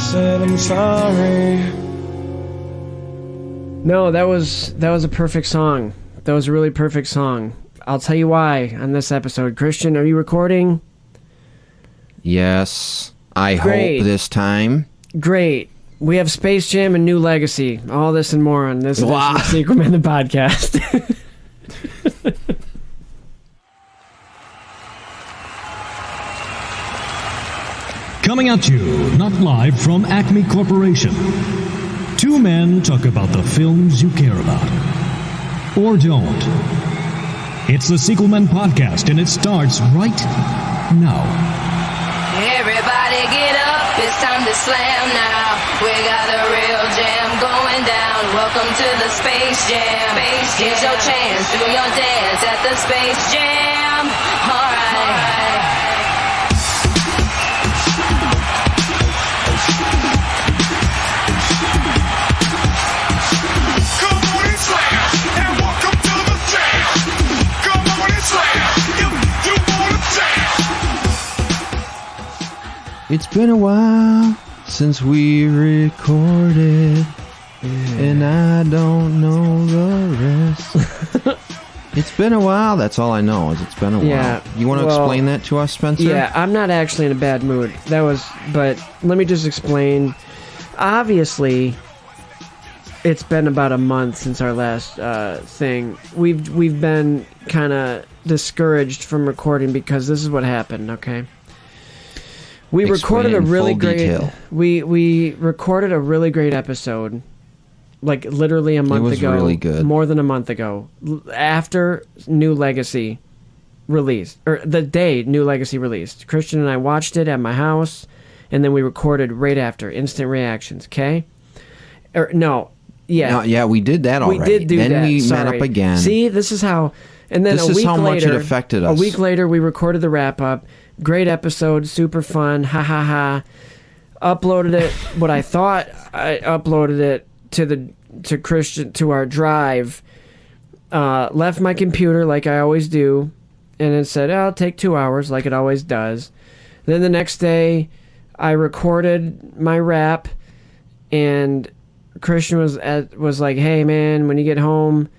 said I'm sorry. No, that was a perfect song. That was a really perfect song. I'll tell you why on this episode. Christian, are you recording? Yes, I hope this time. Great. We have Space Jam and New Legacy. All this and more on this edition of Sequel Man the Podcast. Coming at you, not live from Acme Corporation. Two men talk about the films you care about. Or don't. It's the Sequel Man Podcast, and it starts right now. Everybody get up, it's time to slam now. We got a real jam going down. Welcome to the Space Jam. Here's your chance, do your dance at the Space Jam. Alright. Come on and slam, and welcome to the jam. Come on and slam, if you wanna jam. It's been a while since we recorded, and I don't know the rest. It's been a while. That's all I know. Is it's been a while. You want to explain that to us, Spencer? Yeah, I'm not actually in a bad mood. But let me just explain. Obviously, it's been about a month since our last thing. We've been kind of discouraged from recording because this is what happened. Okay. We recorded a really great. We recorded a really great episode, like literally a month ago. It was really good. More than a month ago, after New Legacy released, or the day New Legacy released. Christian and I watched it at my house, and then we recorded right after. Instant reactions. Okay. Yeah, we did that already. We did do that. Then we met up again. See, this is how. And then this is how much it affected us. A week later, we recorded the wrap up. Great episode, super fun, ha ha ha. Uploaded it. What I thought, I uploaded it to Christian, to our drive. Left my computer like I always do, and it said, "It'll take 2 hours," like it always does. Then the next day, I recorded my rap, and Christian was like, "Hey man, when you get home,"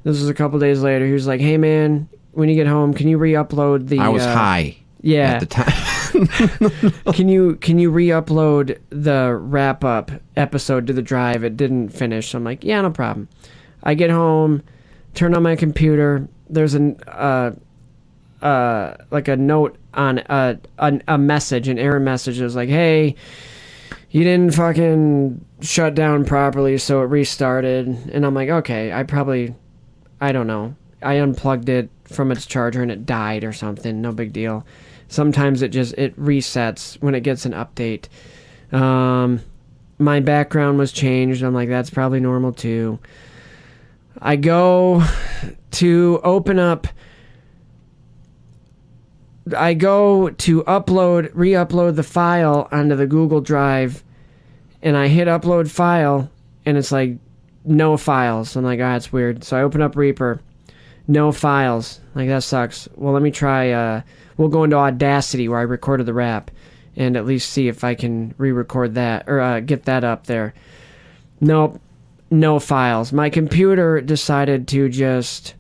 this was a couple days later. He was like, "Hey man, when you get home, can you re-upload the?" I was high. Yeah. At the time. Can you re-upload the wrap-up episode to the drive? It didn't finish. So I'm like, yeah, no problem. I get home, turn on my computer. There's like a note on a message, an error message. It was like, hey, you didn't fucking shut down properly, so it restarted. And I'm like, okay, I don't know. I unplugged it from its charger and it died or something. No big deal. Sometimes it resets when it gets an update. My background was changed. I'm like, that's probably normal too. I go to re-upload the file onto the Google Drive, and I hit upload file, and it's like, no files. I'm like, that's weird. So I open up Reaper. No files. Like, that sucks. Well, let me try, we'll go into Audacity where I recorded the rap and at least see if I can re-record that or get that up there. Nope. No files. My computer decided to just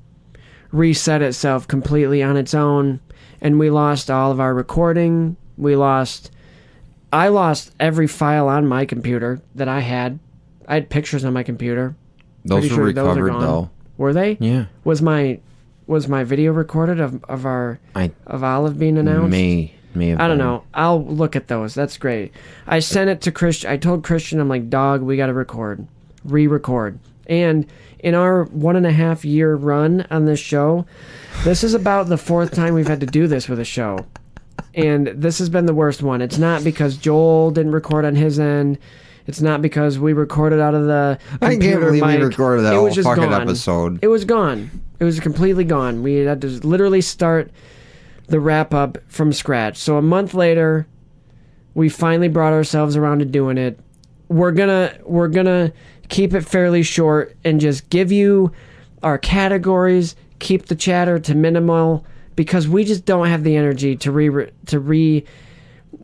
reset itself completely on its own, and we lost all of our recording. I lost every file on my computer that I had. I had pictures on my computer. Those were recovered, though. Were they? Yeah. Was my video recorded of Olive being announced? May have I don't know. I'll look at those. That's great. I sent it to Christian. I told Christian, I'm like, dog, we got to re-record. And in our 1.5 year run on this show, this is about the 4th time we've had to do this with a show. And this has been the worst one. It's not because Joel didn't record on his end. It's not because we recorded out of the computer I can't believe mic. we recorded that whole fucking episode. It was gone. It was completely gone. We had to literally start the wrap-up from scratch. So a month later, we finally brought ourselves around to doing it. We're gonna keep it fairly short and just give you our categories, keep the chatter to minimal, because we just don't have the energy to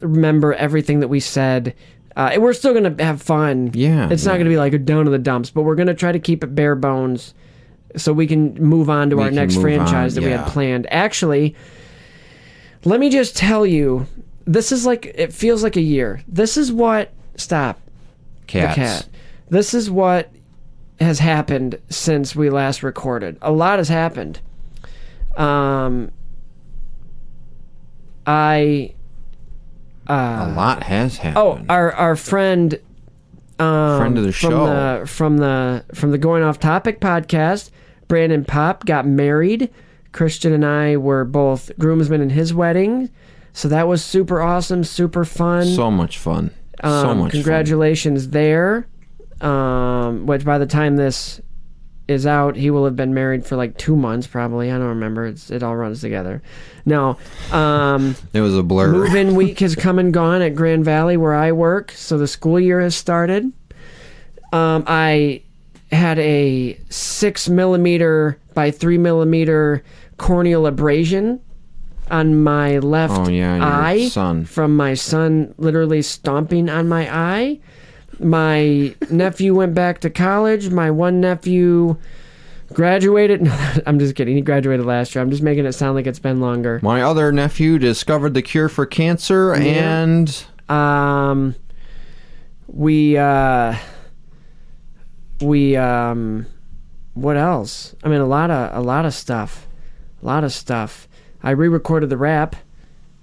remember everything that we said We're still going to have fun. Yeah, It's not going to be like a down to the dumps, but we're going to try to keep it bare bones so we can move on to We our can next move franchise on, that we yeah. had planned. Actually, let me just tell you, this is like, it feels like a year. This is what, stop, Cats. the cat. This is what has happened since we last recorded. A lot has happened. A lot has happened. Oh, our friend, friend of the show. from the Going Off Topic podcast, Brandon Pop got married. Christian and I were both groomsmen in his wedding, so that was super awesome, super fun. So much fun. So much Congratulations there. Which by the time this is out, he will have been married for like 2 months probably. I don't remember. It all runs together. No. It was a blur. Move-in week has come and gone at Grand Valley where I work, so the school year has started. I had a 6mm by 3mm corneal abrasion on my left your eye son. from my son literally stomping on my eye. My nephew went back to college. My one nephew graduated. No, I'm just kidding. He graduated last year. I'm just making it sound like it's been longer. My other nephew discovered the cure for cancer, and what else? I mean, a lot of stuff. I re-recorded the rap,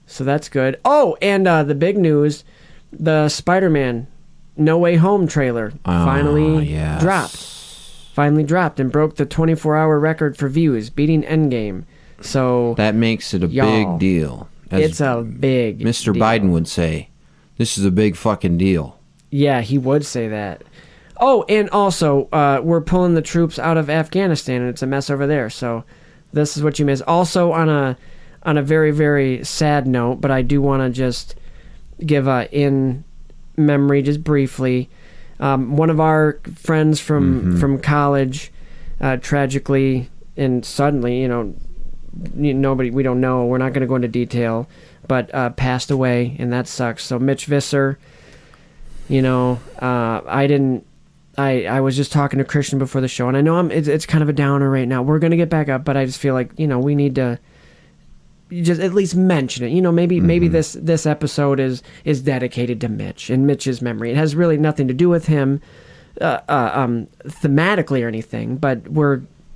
so that's good. Oh, and the big news, the Spider-Man No Way Home trailer finally dropped and broke the 24-hour record for views, beating Endgame. So that makes it a big deal. As it's a big Mr. deal. Biden would say, this is a big fucking deal. Yeah, he would say that. Oh, and also, we're pulling the troops out of Afghanistan, and it's a mess over there. So this is what you miss. Also, on a very, very sad note, but I do want to just give in memory, just briefly. One of our friends from college, tragically and suddenly, nobody, we don't know. We're not going to go into detail, but passed away, and that sucks. So Mitch Visser, I was just talking to Christian before the show, and I know it's kind of a downer right now. We're going to get back up, but I just feel like, we need to just at least mention it. Maybe this episode is dedicated to Mitch and Mitch's memory. It has really nothing to do with him thematically or anything, but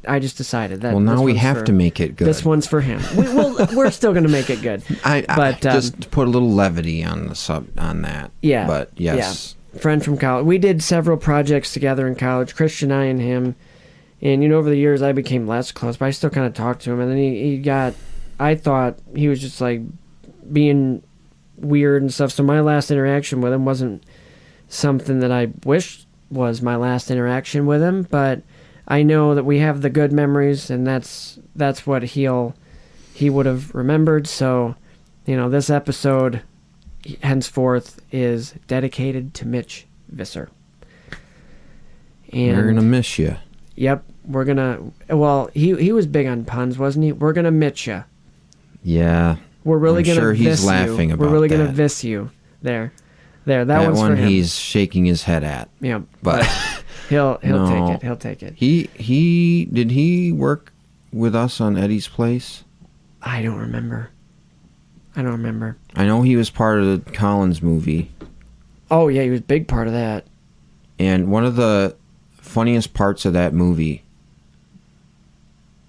I just decided that. Well, now we have to make it good. This one's for him. We're still going to make it good. But just put a little levity on that. Yeah. But yes. Yeah. Friend from college. We did several projects together in college, Christian, I, and him. And, over the years I became less close, but I still kind of talked to him. And then he got, I thought he was just like being weird and stuff. So my last interaction with him wasn't something that I wished was my last interaction with him. But I know that we have the good memories, and that's what he would have remembered. So, this episode henceforth is dedicated to Mitch Visser. And we're gonna miss you. Yep, we're gonna. Well, he was big on puns, wasn't he? We're gonna Mitch you. Yeah. We're really I'm gonna. sure he's viss laughing you. about We're really that. gonna viss you. There. That one's one for him. he's shaking his head at. Yeah, but he'll no. take it. He'll take it. He did he work with us on Eddie's Place? I don't remember. I know he was part of the Collins movie. Oh yeah, he was a big part of that. And one of the funniest parts of that movie,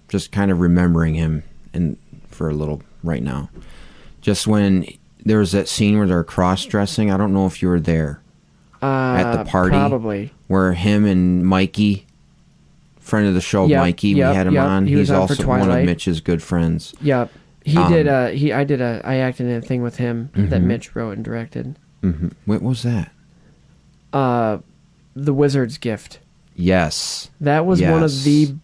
just kind of remembering him and for a little right now, just when there was that scene where they're cross-dressing. I don't know if you were there at the party. Probably. Where him and Mikey, friend of the show, Mikey, we had him on. He's on also one of Mitch's good friends. Yep. I acted in a thing with him that Mitch wrote and directed. Mm-hmm. What was that? The Wizard's Gift. Yes. That was one of the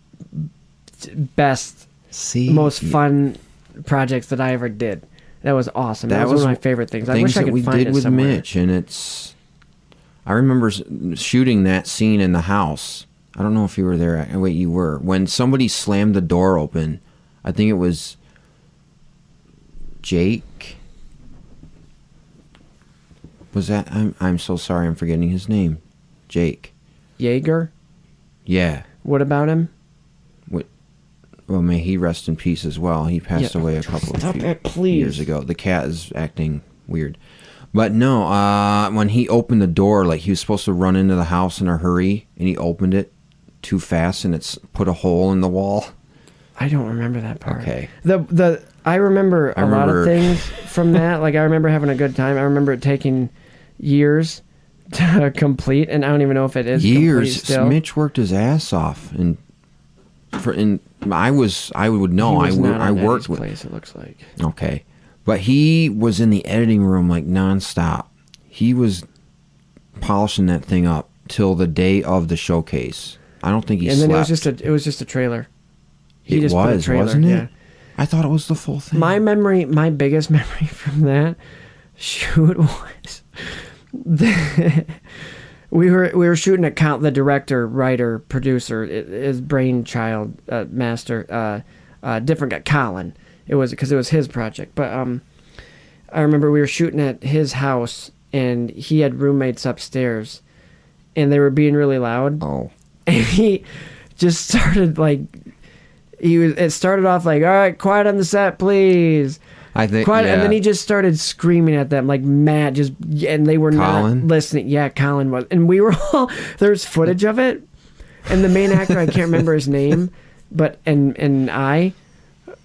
best, most fun projects that I ever did. That was awesome. That was one of my favorite things. I wish I could find it somewhere. Things that we did with Mitch, and I remember shooting that scene in the house. I don't know if you were there. Wait, you were. When somebody slammed the door open, I think it was Jake. Was that? I'm so sorry. I'm forgetting his name. Jake. Jaeger? Yeah. What about him? Well, may he rest in peace as well. He passed away a couple of years ago. The cat is acting weird. But no, when he opened the door, like he was supposed to run into the house in a hurry, and he opened it too fast, and it's put a hole in the wall. I don't remember that part. Okay. I remember a lot of things from that. Like I remember having a good time. I remember it taking years to complete, and I don't even know if it is years. Complete still. Mitch worked his ass off, and I would know. He was not I on worked Eddie's with. place. It looks like. Okay, but he was in the editing room like nonstop. He was polishing that thing up till the day of the showcase. I don't think he slept. And then it was just a trailer. He just put a trailer, wasn't it? Yeah. I thought it was the full thing. My biggest memory from that shoot was we were shooting at the director, writer, producer, his brainchild, master, different guy, Colin. It was because it was his project. But I remember we were shooting at his house, and he had roommates upstairs, and they were being really loud. Oh. And he just started like. It started off like, all right, quiet on the set, please. I think, quiet, yeah. And then he just started screaming at them like mad, and they were Colin? not listening. Yeah, Colin was, and we were all there's footage of it, and the main actor I can't remember his name, but and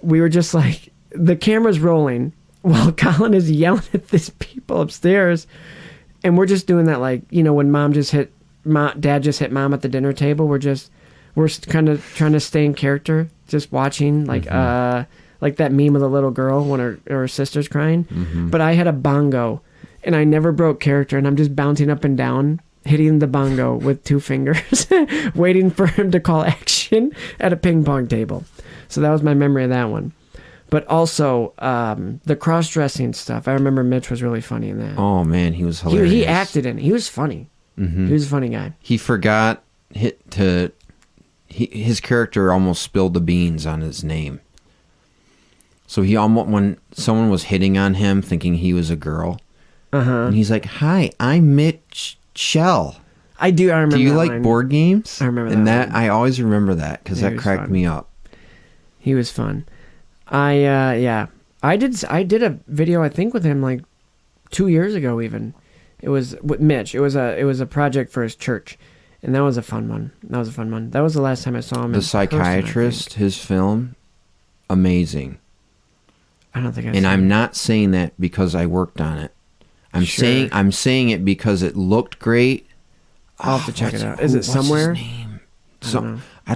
we were just like the camera's rolling while Colin is yelling at these people upstairs, and we're just doing that like when dad just hit mom at the dinner table. We're kind of trying to stay in character, just watching like that meme of the little girl when her sister's crying. Mm-hmm. But I had a bongo, and I never broke character, and I'm just bouncing up and down, hitting the bongo with 2 fingers, waiting for him to call action at a ping pong table. So that was my memory of that one. But also the cross-dressing stuff. I remember Mitch was really funny in that. Oh man, he was hilarious. He acted in it. He was funny. Mm-hmm. He was a funny guy. He forgot his character almost spilled the beans on his name. So he almost, when someone was hitting on him thinking he was a girl, and he's like, "Hi, I'm Mitch Shell. I remember. Do you that like line. board games?" I remember and that line. I always remember that because Yeah, that he was cracked fun. me up. He was fun. I did a video I think with him like 2 years ago even. It was with Mitch. It was a project for his church. And that was a fun one. That was the last time I saw him. The Psychiatrist, his film, amazing. I don't think And I'm not saying that because I worked on it. I'm saying it because it looked great. I'll have to check it out. Is it somewhere? What's his name? I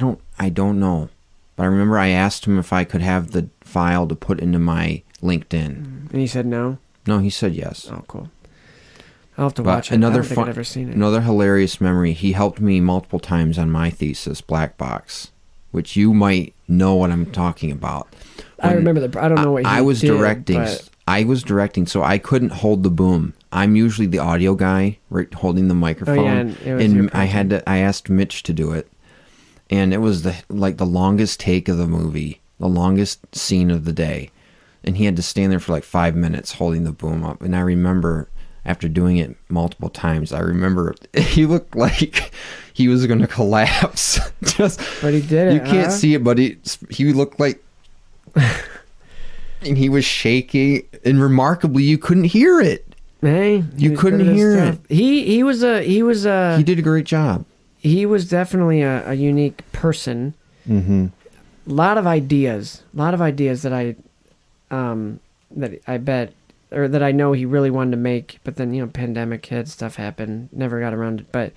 don't know. But I remember I asked him if I could have the file to put into my LinkedIn. And he said no? No, he said yes. Oh, cool. I'll have to watch it. Another I don't think I've ever seen it. Another hilarious memory. He helped me multiple times on my thesis, Black Box, which you might know what I'm talking about. I remember I don't know what he I was did, directing. but- I was directing, so I couldn't hold the boom. I'm usually the audio guy, right, holding the microphone. and it was your project. I asked Mitch to do it, and it was the longest take of the movie, the longest scene of the day, and he had to stand there for like 5 minutes holding the boom up. And I remember, after doing it multiple times, he looked like he was going to collapse. But he did it. You can't see it, but he looked like, and he was shaking, and remarkably, you couldn't hear it. Hey, You couldn't hear it. He He did a great job. He was definitely a unique person. Mm-hmm. A lot of ideas that I bet, or that I know he really wanted to make, but then pandemic hit, stuff happened, never got around it. But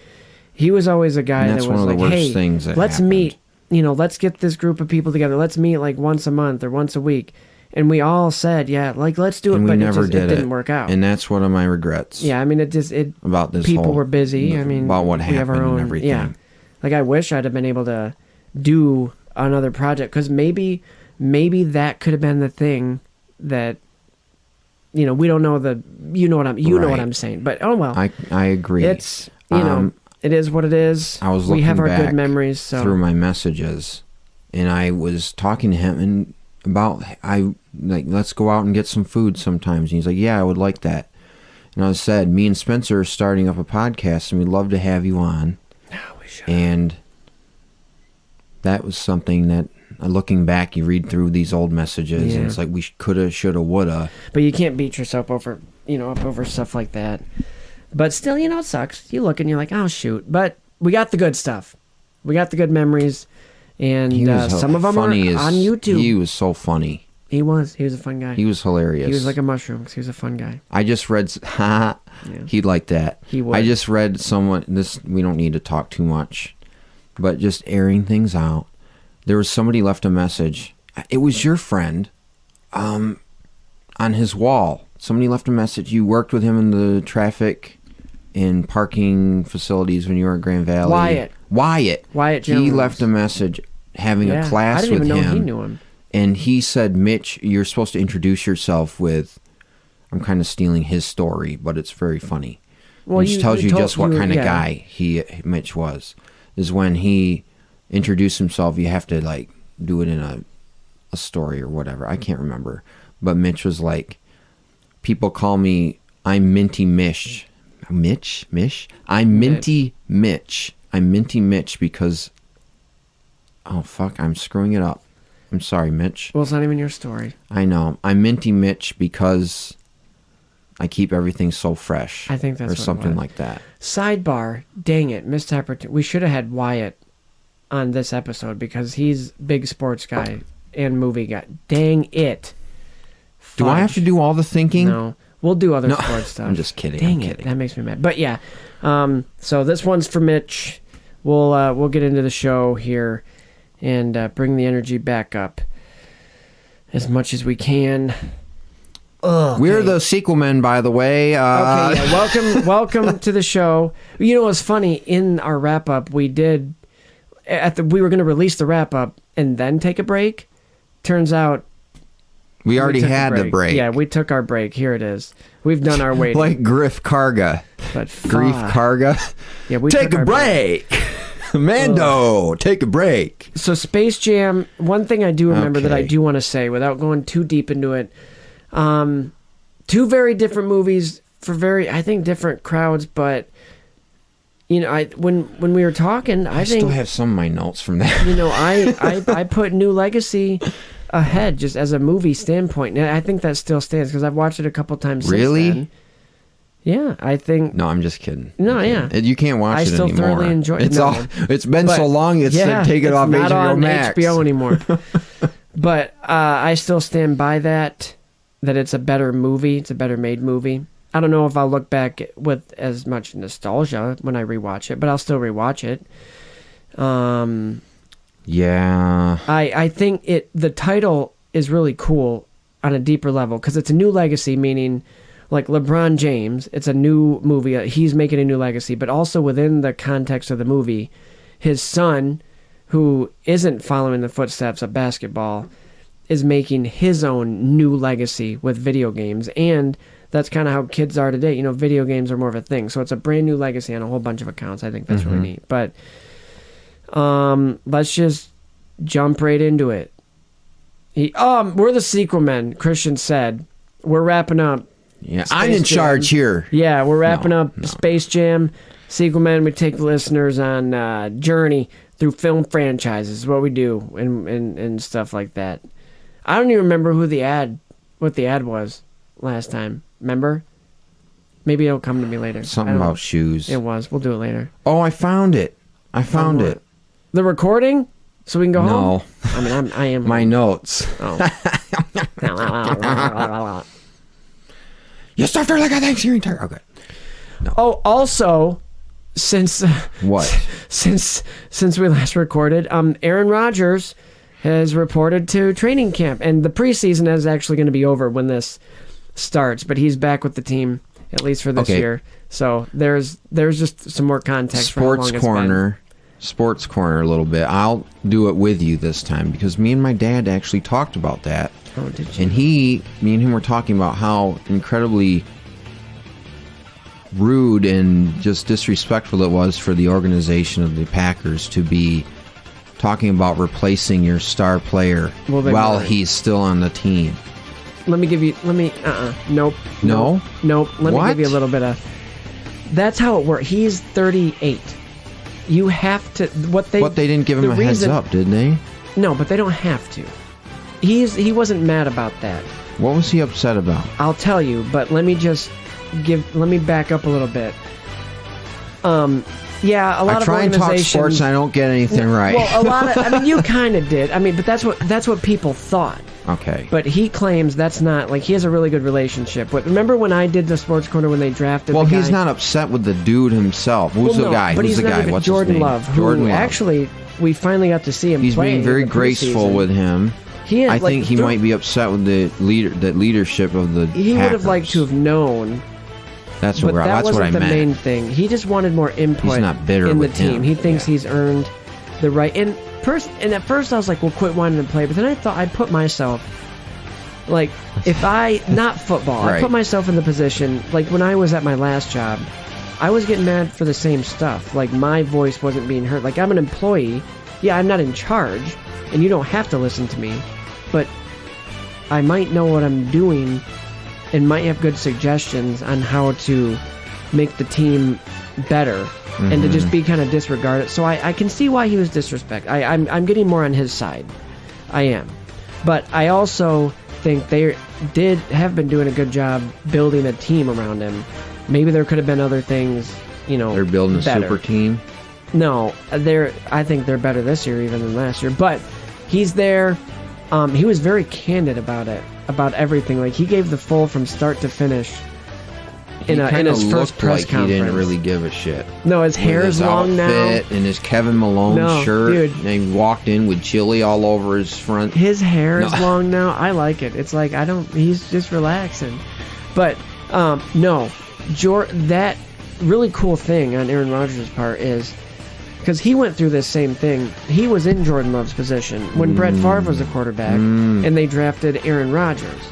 he was always a guy And that's that was one of the like, worst hey, things that let's happened. meet. Let's get this group of people together. Let's meet like once a month or once a week. And we all said, yeah, like let's do it. And we but never it didn't work out. And that's one of my regrets. Yeah, I mean, about this people whole- were busy. I mean, about what we have our happened and own, everything. Yeah, like I wish I'd have been able to do another project, because maybe that could have been the thing that we don't know know what I'm saying. But oh well, I agree. it's it is what it is. I was we looking have our back good memories. So through my messages, and I was talking to him and about let's go out and get some food sometimes. And he's like, yeah, I would like that. And I said, me and Spencer are starting up a podcast, and we'd love to have you on. No, we should. And that was something that, looking back, you read through these old messages, and it's like we coulda, shoulda, woulda. But you can't beat yourself over, up over stuff like that. But still, it sucks. You look and you're like, oh, shoot. But we got the good stuff. We got the good memories. And some of them are on YouTube. He was so funny. He was a fun guy. He was hilarious. He was like a mushroom because he was a fun guy. I just read... He'd like that. He would. I just read someone... We don't need to talk too much. But just airing things out. There was somebody left a message. It was your friend. On his wall. Somebody left a message. You worked with him in the traffic and parking facilities when you were in Grand Valley. Wyatt Jones. He left a message having a class with him. I didn't even know he knew him. And he said, Mitch, you're supposed to introduce yourself with... I'm kind of stealing his story, but it's very funny. Well, it tells you just what kind of guy Mitch was. Is when he introduced himself, you have to like do it in a story or whatever. I can't remember. But Mitch was like, people call me, I'm Minty Mish. Mish? I'm Minty Mitch. I'm Minty Mitch because... Oh, fuck, I'm screwing it up. I'm sorry, Mitch. Well, it's not even your story. I know. I'm Minty Mitch because I keep everything so fresh. I think that's or something like that. Sidebar. Dang it, missed opportunity. We should have had Wyatt on this episode because he's big sports guy and movie guy. Dang it. Do I have to do all the thinking? No. We'll do other sports stuff. I'm just kidding. Dang it. That makes me mad. But yeah. So this one's for Mitch. We'll get into the show here. And bring the energy back up as much as we can. Okay. We're the sequel men, by the way. Okay, yeah. Welcome to the show. You know what's funny? In our wrap up, we were going to release the wrap up and then take a break. Turns out we already had the break. Yeah, we took our break. Here it is. We've done our waiting. Like Griff Karga. But Grief Karga. Yeah, we take a break. Mando, take a break. So Space Jam, one thing I do remember that I do want to say without going too deep into it, two very different movies for I think different crowds, but when we were talking, I think still have some of my notes from that. I put New Legacy ahead just as a movie standpoint, and I think that still stands because I've watched it a couple times really? Since then. Yeah, I think... No, I'm just kidding. No, yeah. You can't watch it anymore. I still thoroughly enjoy it. It's been so long, it's take it off HBO Max. It's not on HBO anymore. But I still stand by that it's a better movie. It's a better made movie. I don't know if I'll look back with as much nostalgia when I rewatch it, but I'll still rewatch it. Yeah. I think the title is really cool on a deeper level because it's a new legacy, meaning... Like LeBron James, it's a new movie. He's making a new legacy, but also within the context of the movie, his son, who isn't following the footsteps of basketball, is making his own new legacy with video games. And that's kind of how kids are today. Video games are more of a thing. So it's a brand new legacy on a whole bunch of accounts. I think that's really neat. But let's just jump right into it. We're the sequel men, Christian said. We're wrapping up. Yeah, I'm in charge here. Yeah, we're wrapping up Space Jam. Sequel Man, we take the listeners on a journey through film franchises, is what we do, and stuff like that. I don't even remember what the ad was last time. Remember? Maybe it'll come to me later. Something about shoes. It was. We'll do it later. Oh, I found it. The recording? So we can go home? No. I am. My notes. Oh. You stuffed her like a Thanksgiving turkey. Okay. No. Oh, also, since what? Since we last recorded, Aaron Rodgers has reported to training camp, and the preseason is actually going to be over when this starts. But he's back with the team at least for this year. So there's just some more context. Sports corner a little bit. I'll do it with you this time because me and my dad actually talked about that. Oh, did you? And me and him were talking about how incredibly rude and just disrespectful it was for the organization of the Packers to be talking about replacing your star player while he's still on the team. Let me give you. Nope. No? Nope. Let me What? give you a little bit of. That's how it works. He's 38. You have to. But they didn't give him a heads up, did they? No, but they don't have to. He wasn't mad about that. What was he upset about? I'll tell you, but let me back up a little bit. Yeah, a lot I of try and talk organizations. sports and I don't get anything right. Well, a lot of. I mean, you kind of did. I mean, but that's what people thought. Okay. But he claims that's not like he has a really good relationship. But remember when I did the Sports Corner when they drafted? Well, the guy? he's not upset with the dude himself. Who's the guy? But Who's he's the not guy? even What's Jordan his name? Love. Jordan who Love. Actually, we finally got to see him. He's play being in very the graceful preseason. with him. He I had, think he might be upset with the leadership of the. He would have liked to have known. That's But what that that's what I wasn't the meant. main thing. He just wanted more input. He's not bitter in the with team. him. He thinks Yeah. he's earned the right. And at first I was like, well, quit wanting to play. But then I thought I'd put myself, like, if I not football, I Right. put myself in the position like when I was at my last job, I was getting mad for the same stuff. Like my voice wasn't being heard. Like I'm an employee. Yeah, I'm not in charge, and you don't have to listen to me, but I might know what I'm doing and might have good suggestions on how to make the team better and to just be kind of disregarded. So I can see why he was disrespect. I'm getting more on his side. I am. But I also think they have been doing a good job building a team around him. Maybe there could have been other things, They're building a better. super team. No, I think they're better this year even than last year. But he's there. He was very candid about it, about everything. Like he gave the full from start to finish in his first press like conference. He didn't really give a shit. No, his With hair his is long now. outfit and his Kevin Malone No, shirt. dude. And he walked in with chili all over his front. His hair is No. long now. I like it. It's like he's just relaxing. But no, that really cool thing on Aaron Rodgers' part is because he went through this same thing. He was in Jordan Love's position when Brett Favre was a quarterback, and they drafted Aaron Rodgers.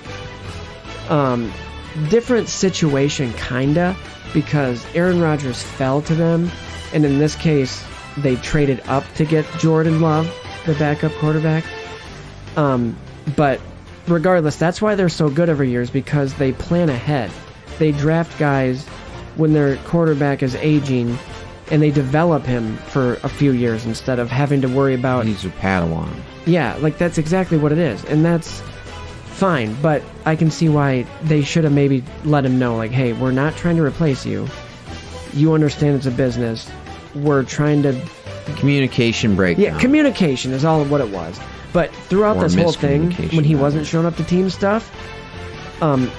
Different situation, kinda, because Aaron Rodgers fell to them, and in this case, they traded up to get Jordan Love, the backup quarterback. But regardless, that's why they're so good every year, is because they plan ahead. They draft guys when their quarterback is aging, and they develop him for a few years instead of having to worry about... He's a Padawan. Yeah, like that's exactly what it is, and that's fine, but I can see why they should have maybe let him know, like, hey, we're not trying to replace you. You understand it's a business. We're trying to... Communication breakdown. Yeah, communication is all of what it was. But throughout Or this whole thing, miscommunication, when he rather. wasn't showing up to team stuff,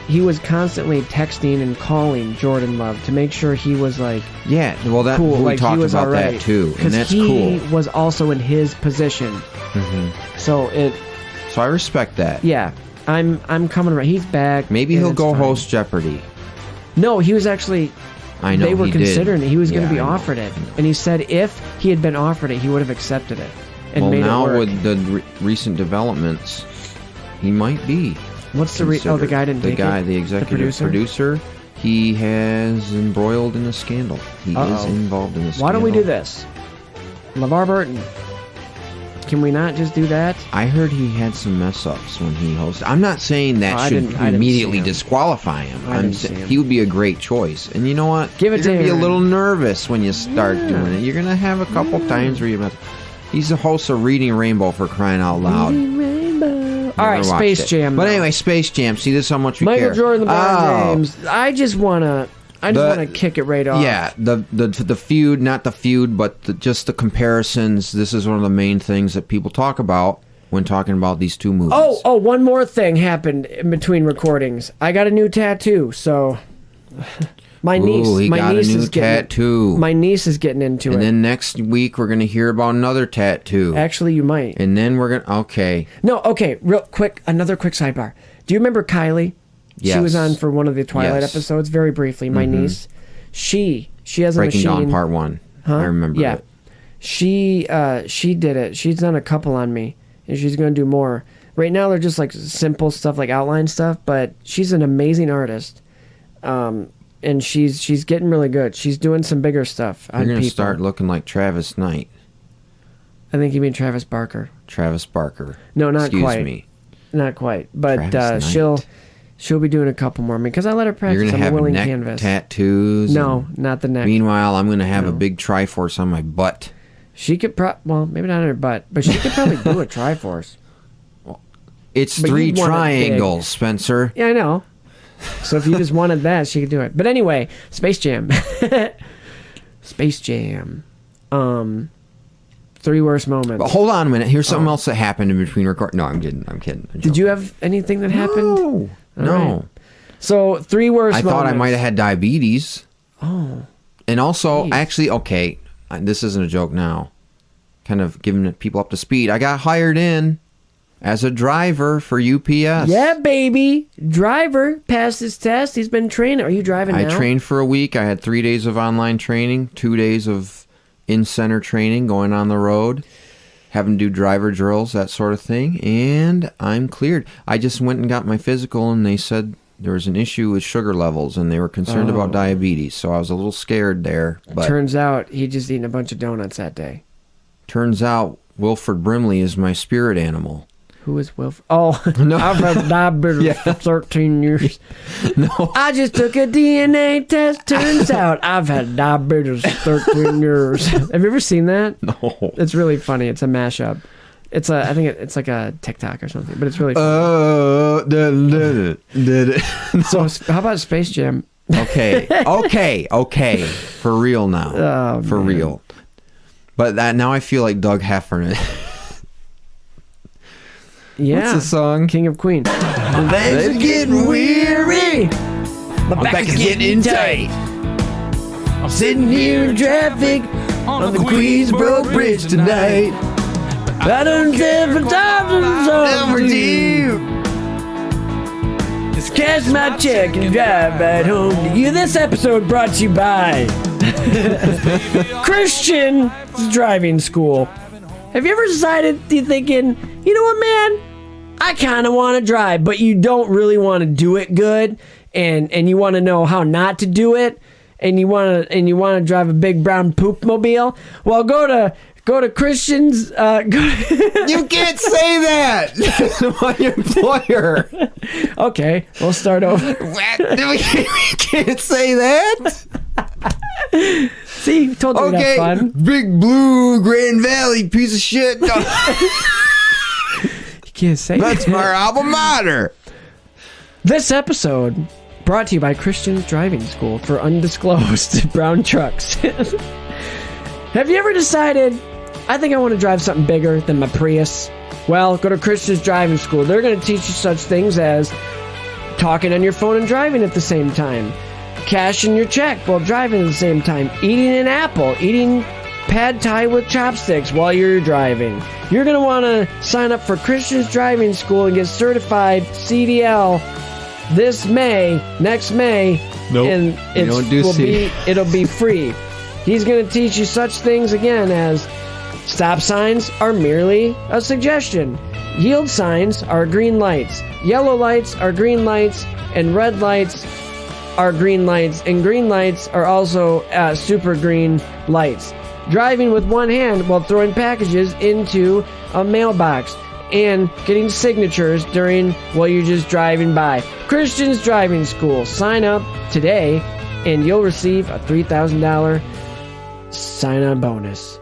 he was constantly texting and calling Jordan Love to make sure he was like Yeah, well, that cool, we like he talked was about alright. that too, and Because that's he cool. was also in his position. So So I respect that. yeah, I'm coming around. He's back. Maybe and he'll it's go fine. host Jeopardy. No, he was actually. I know They were he considering did. it. He was going Yeah, to be I know. offered it, and he said if he had been offered it, he would have accepted it and Well, made now it work. with the recent developments, he might be. What's the the guy didn't the take guy, it? the executive producer? he has embroiled in a scandal. He is Uh-oh. involved in a scandal. Why don't we do this? LeVar Burton. Can we not just do that? I heard he had some mess ups when he hosted. I'm not saying that I should didn't see immediately him. disqualify him. I I'm didn't see saying him. he would be a great choice. And you know what? Give it You're to gonna be a Aaron. little nervous when you start doing it. You're gonna have a couple times where you mess. He's the host of Reading Rainbow, for crying out loud. All right, Never watched Space it. Jam. But now. anyway, Space Jam. See, this is how much we Michael care. Jordan, LeBron Oh. James. I just wanna kick it right off. Yeah, the feud, not the feud, but just the comparisons. This is one of the main things that people talk about when talking about these two movies. Oh, one more thing happened in between recordings. I got a new tattoo, so my niece, Ooh, he my got a niece new is getting tattoo. My niece is getting into And it. then next week we're gonna hear about another tattoo. Actually, you might. And then we're gonna okay. No, okay, real quick, another quick sidebar. Do you remember Kylie? She Yes. was on for one of the Twilight Yes. episodes, very briefly. My niece, she has a Breaking machine. Dawn Part 1. I remember Yeah, it. she did it. She's done a couple on me, and she's gonna do more. Right now, they're just like simple stuff, like outline stuff. But she's an amazing artist, and she's getting really good. She's doing some bigger stuff on You're gonna people. start looking like Travis Knight. I think you mean Travis Barker. Travis Barker. No, not Excuse quite. me. Not quite, but Travis she'll be doing a couple more because I let her practice. You're gonna I'm have a willing neck canvas. tattoos. No, not the neck. Meanwhile, I'm gonna have a big Triforce on my butt. She could well, maybe not on her butt, but she could probably do a Triforce. It's But 3 you'd want it triangles, Spencer. Yeah, I know. So if you just wanted that, she could do it. But anyway, Space Jam. Space Jam. 3 worst moments. But hold on a minute. Here's something else that happened in between record. No, I'm kidding. I'm kidding. Did you have anything that happened? No. Right. So 3 worst I moments. thought I might have had diabetes. Oh. And also, Jeez. actually, okay, this isn't a joke now. Kind of giving people up to speed. I got hired in as a driver for UPS. Yeah, baby. Driver passed his test. He's been training. Are you driving now? I trained for a week. I had 3 days of online training, 2 days of in-center training, going on the road, having to do driver drills, that sort of thing, and I'm cleared. I just went and got my physical, and they said there was an issue with sugar levels, and they were concerned about diabetes, so I was a little scared there. But turns out he just eaten a bunch of donuts that day. Turns out Wilford Brimley is my spirit animal. Who is Wilford? Oh, No. I've had diabetes for 13 years. No. I just took a DNA test. Turns out I've had diabetes for 13 years. Have you ever seen that? No. It's really funny. It's a mashup. I think it's like a TikTok or something, but it's really funny. So how about Space Jam? Okay. For real now. Oh, For man. real. But now I feel like Doug Heffernan. Yeah. What's the song? King of Queens. Legs are getting weary. My back is getting tight. I'm sitting here in traffic on the Queensboro Bridge tonight. I done different times overdue. Just cash my check and drive right home to you. This episode brought to you by Christian Driving School. Have you ever decided, you're thinking, you know what, man? I kind of want to drive, but you don't really want to do it good, and you want to know how not to do it, and you want to drive a big brown poop mobile. Well, go to Christian's. You can't say that. My employer. Okay, we'll start over. We can't say that. See, told you we'd have fun. Big blue Grand Valley piece of shit. No, You can't say that's that. my alma mater. This episode brought to you by Christian's Driving School for undisclosed brown trucks. Have you ever decided, I think I want to drive something bigger than my Prius? Well, go to Christian's Driving School. They're going to teach you such things as talking on your phone and driving at the same time, cashing your check while driving at the same time, eating an apple, eating pad thai with chopsticks while you're driving. You're going to want to sign up for Christian's Driving School and get certified CDL next May. Nope. And it'll be free. He's going to teach you such things again as stop signs are merely a suggestion. Yield signs are green lights. Yellow lights are green lights, and red lights are green lights, and green lights are also super green lights. Driving with one hand while throwing packages into a mailbox and getting signatures while you're just driving by. Christian's Driving School. Sign up today and you'll receive a $3,000 sign-on bonus.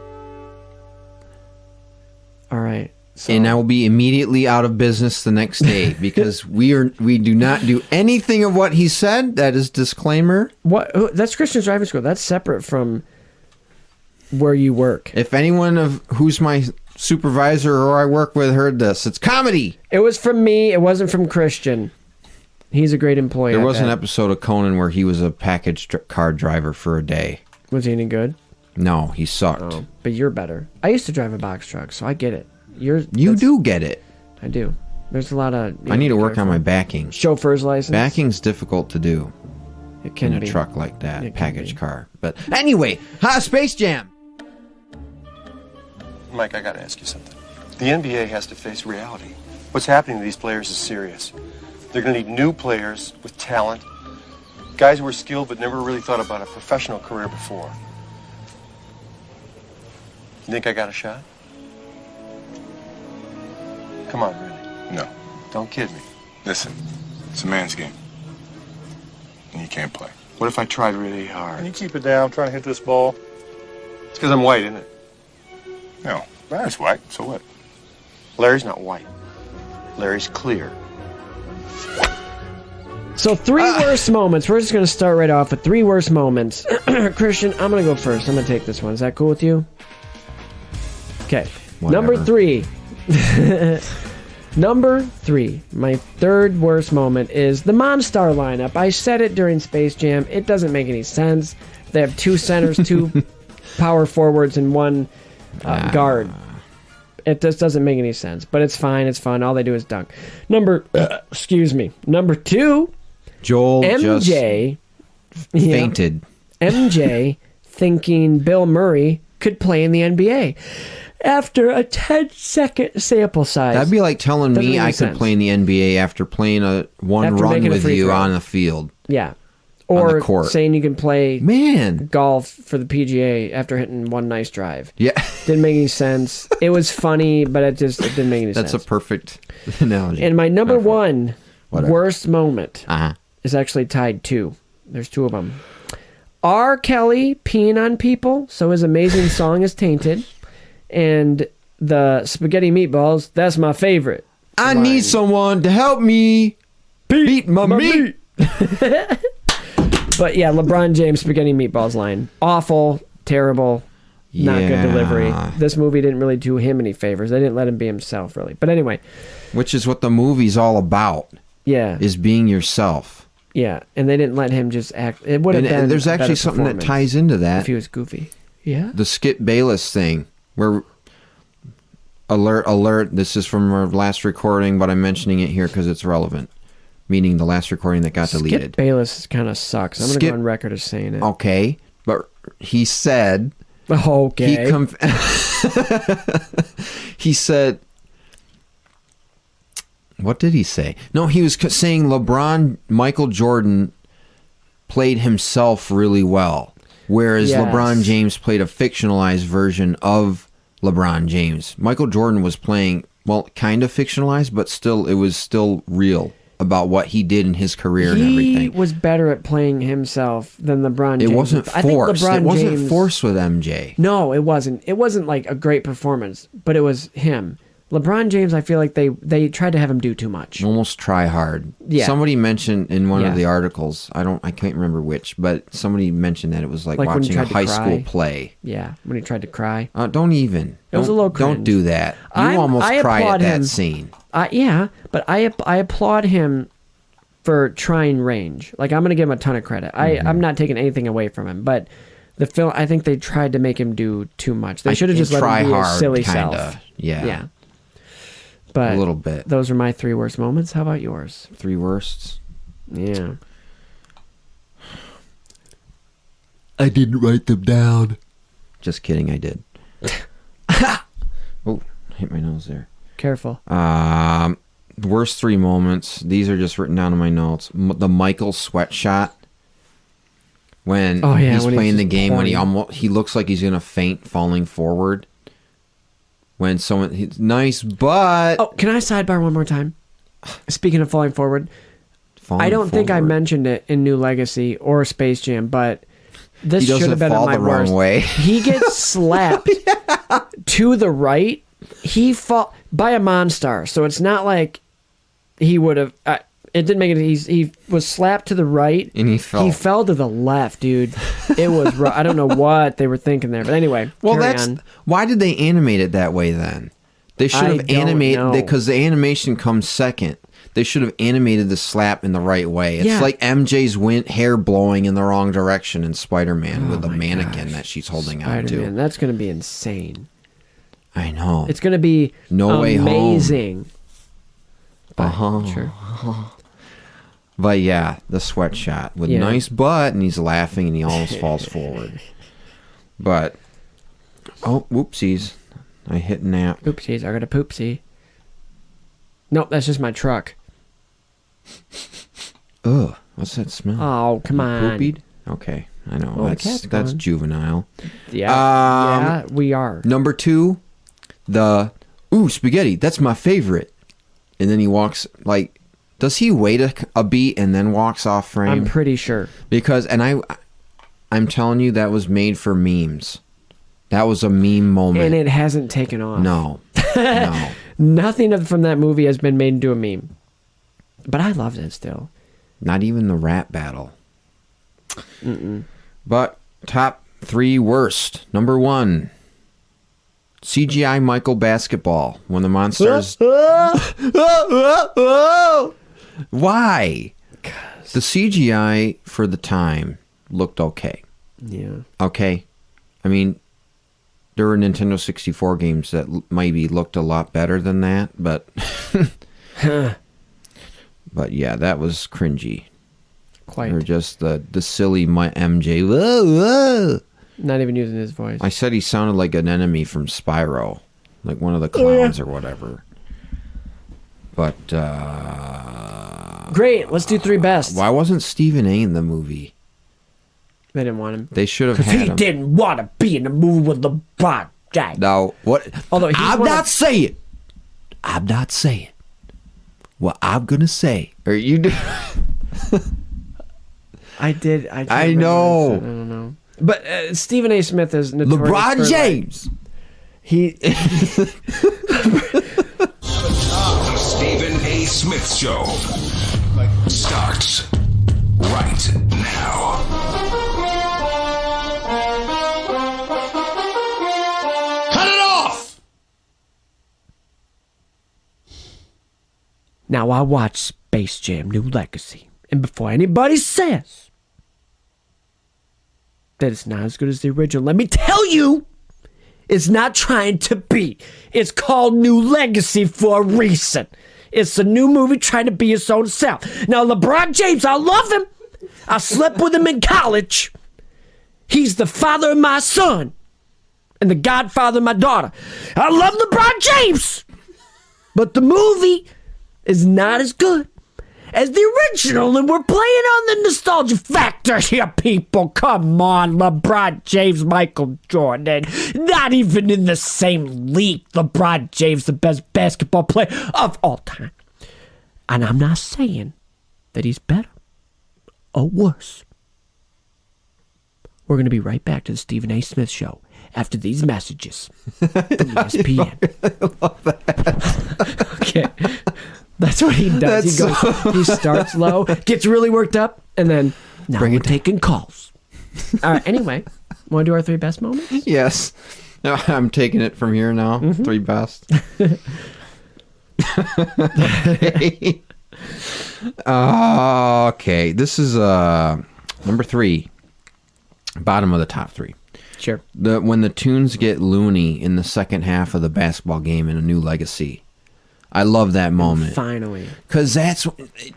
All right. So, And I will be immediately out of business the next day because we do not do anything of what he said. That is disclaimer. that's Christian's Driving School. That's separate from where you work. If anyone of who's my supervisor or I work with heard this, it's comedy. It was from me. It wasn't from Christian. He's a great employee. There I was an bet. episode of Conan where he was a package car driver for a day. Was he any good? No, he sucked. Oh, but you're better. I used to drive a box truck, so I get it. You do get it. I do. There's a lot of. I need to work on my backing. Chauffeur's license. Backing's difficult to do It can in be. a truck like that, It can package be. car. But anyway, Space Jam. Mike, I gotta ask you something. The NBA has to face reality. What's happening to these players is serious. They're gonna need new players with talent, guys who are skilled but never really thought about a professional career before. You think I got a shot? Come on, really. No. Don't kid me. Listen, it's a man's game. And you can't play. What if I tried really hard? Can you keep it down? I'm trying to hit this ball. It's because I'm white, isn't it? No, Larry's white, so what? Larry's not white. Larry's clear. So 3 worst moments. We're just going to start right off with 3 worst moments. Christian, I'm going to go first. I'm going to take this one. Is that cool with you? Okay. Whatever. Number 3. Number 3. My third worst moment is the Monstar lineup. I said it during Space Jam. It doesn't make any sense. They have 2 centers, 2 power forwards, and 1 guard. It just doesn't make any sense. But it's fine. It's fun. All they do is dunk. Number 2. Joel MJ just fainted. MJ thinking Bill Murray could play in the NBA after a 10-second sample size. That'd be like telling Doesn't me make I any could sense. play in the NBA after playing one After run making a with free you throw. on the field. Yeah. On Or the court. saying you can play Man. golf for the PGA after hitting one nice drive. Yeah. Didn't make any sense. It was funny, but it didn't make any That's sense. a perfect analogy. And my number 1 Whatever. worst moment Uh-huh. is actually tied 2. There's 2 of them. R. Kelly peeing on people, so his amazing song is tainted. And the spaghetti meatballs, that's my favorite. I line. need someone to help me beat my meat. But yeah, LeBron James spaghetti meatballs line. Awful, terrible, not good delivery. Yeah. This movie didn't really do him any favors. They didn't let him be himself, really. But anyway, Which is what the movie's all about, yeah. is being yourself. Yeah, and they didn't let him just act. It would have been And there's a actually better something that performance ties into that. if he was goofy. Yeah? The Skip Bayless thing, where alert, this is from our last recording, but I'm mentioning it here because it's relevant, meaning the last recording that got deleted. Skip Bayless kind of sucks. I'm going to Skip- go on record as saying it. Okay, but he said Okay. he said, what did he say? No, he was saying Michael Jordan played himself really well, whereas Yes. LeBron James played a fictionalized version of LeBron James. Michael Jordan was playing, well, kind of fictionalized, but still, it was still real about what he did in his career and He everything. was better at playing himself than LeBron James. It wasn't I think forced. LeBron It wasn't James- forced with MJ. No, it wasn't. It wasn't like a great performance, but it was him. LeBron James, I feel like they tried to have him do too much. Almost try hard. Yeah. Somebody mentioned in one Yeah. of the articles, I can't remember which, but somebody mentioned that it was like Like when he watching a tried to high cry. school play. Yeah, when he tried to cry. Don't even. It was a Don't- little Don't cringe. do that. You almost I cried at applaud that him. scene. Yeah, but I applaud him for trying range. Like, I'm going to give him a ton of credit. I'm not taking anything away from him, but the film, I think they tried to make him do too much. They should have just let try him be hard, his silly kinda. self. Yeah. Yeah. But A little bit. Those are my 3 worst moments. How about yours? 3 worsts. Yeah. I didn't write them down. Just kidding, I did. Oh, hit my nose there. Careful. Worst 3 moments. These are just written down in my notes. The Michael sweat shot. When Oh, yeah, he's when he's playing the just game, when pouring. he looks like he's gonna faint, falling forward. When nice butt. Oh, can I sidebar one more time? Speaking of falling forward, falling I don't think I forward. mentioned it in New Legacy or Space Jam, but this He should doesn't have been fall on my the wrong worst. way. He gets slapped to the right. He fall by a Monstar, so it's not like he would have. It didn't make it. He was slapped to the right, And he fell. He fell to the left, dude. It was. I don't know what they were thinking there, but anyway. Well, carry that's on. why did they animate it that way then? They should I have don't animated know. because the animation comes second. They should have animated the slap in the right way. It's Yeah. like MJ's hair blowing in the wrong direction in Spider-Man with the my mannequin gosh. that she's holding on Spider-Man. to. That's going to be insane. I know. It's going to be No Way Home. amazing. But, Uh-huh. Sure. But yeah, the sweat shot with Yeah. nice butt, and he's laughing, and he almost falls forward. But whoopsies! I hit nap. Oopsies, I got a poopsie. Nope, that's just my truck. Ugh, what's that smell? Oh, come You on. poopied? Okay, I know Oh, the cat's that's gone. juvenile. Yeah, yeah, we are. Number 2, the spaghetti. That's my favorite. and then he walks like. Does he wait a beat and then walks off frame? I'm pretty sure. Because I'm telling you, that was made for memes. That was a meme moment. And it hasn't taken off. No. No. Nothing from that movie has been made into a meme. But I loved it still. Not even the rap battle. Mm-mm. But top 3 worst. Number 1. CGI Michael basketball. When the monsters... Why? The CGI for the time looked okay. Yeah. Okay. I mean, there were Nintendo 64 games that maybe looked a lot better than that, but... But yeah, that was cringy. Quite. Or just the silly MJ. Whoa, whoa. Not even using his voice. I said he sounded like an enemy from Spyro. Like one of the clowns or whatever. But, Great, let's do 3 best. why wasn't Stephen A. in the movie? They didn't want him. They should have Because had he him. didn't want to be in the movie with LeBron James. No, what? Although he's I'm one not of- saying. I'm not saying. What I'm gonna say. Or you do. I did. I know. I don't know. But Stephen A. Smith is notorious for, LeBron like, James. he The Stephen A. Smith Show starts right now. Cut it off! Now I watched Space Jam: New Legacy, and before anybody says that it's not as good as the original, let me tell you, it's not trying to be. It's called New Legacy for a reason. It's a new movie trying to be its own self. Now LeBron James, I love him. I slept with him in college. He's the father of my son and the godfather of my daughter. I love LeBron James, but the movie is not as good as the original, and we're playing on the nostalgia factor here, people. Come on, LeBron James, Michael Jordan, not even in the same league. LeBron James, the best basketball player of all time. And I'm not saying that he's better or worse. We're going to be right back to the Stephen A. Smith Show after these messages from ESPN. Okay. That's what he does. He starts low, gets really worked up, and then now we're taking calls. All right, anyway, want to do our 3 best moments? Yes. No, I'm taking it from here now. 3 best. Okay. Okay. This is number 3. Bottom of the top 3. Sure. When the tunes get loony in the second half of the basketball game in A New Legacy. I love that moment. Finally. Because that's,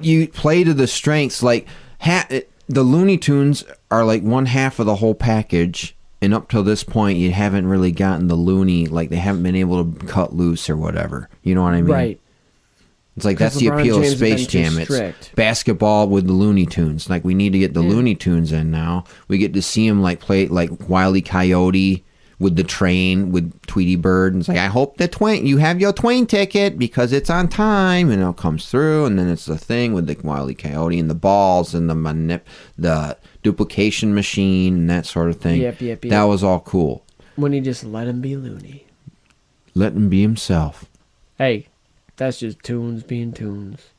you play to the strengths. Like, the Looney Tunes are like one half of the whole package. And up till this point, you haven't really gotten the loony, like they haven't been able to cut loose or whatever. You know what I mean? Right. It's like, that's the LeBron appeal of James has been Space too Jam. It's strict. basketball with the Looney Tunes. Like, we need to get the Looney Tunes in now. We get to see them like play like Wile E. Coyote with the train with Tweety Bird. And it's like, I hope you have your train ticket because it's on time. And it comes through. And then it's the thing with the Wile E. Coyote and the balls and the duplication machine and that sort of thing. Yep. That was all cool. When he just let him be loony. Let him be himself. Hey, that's just tunes being tunes.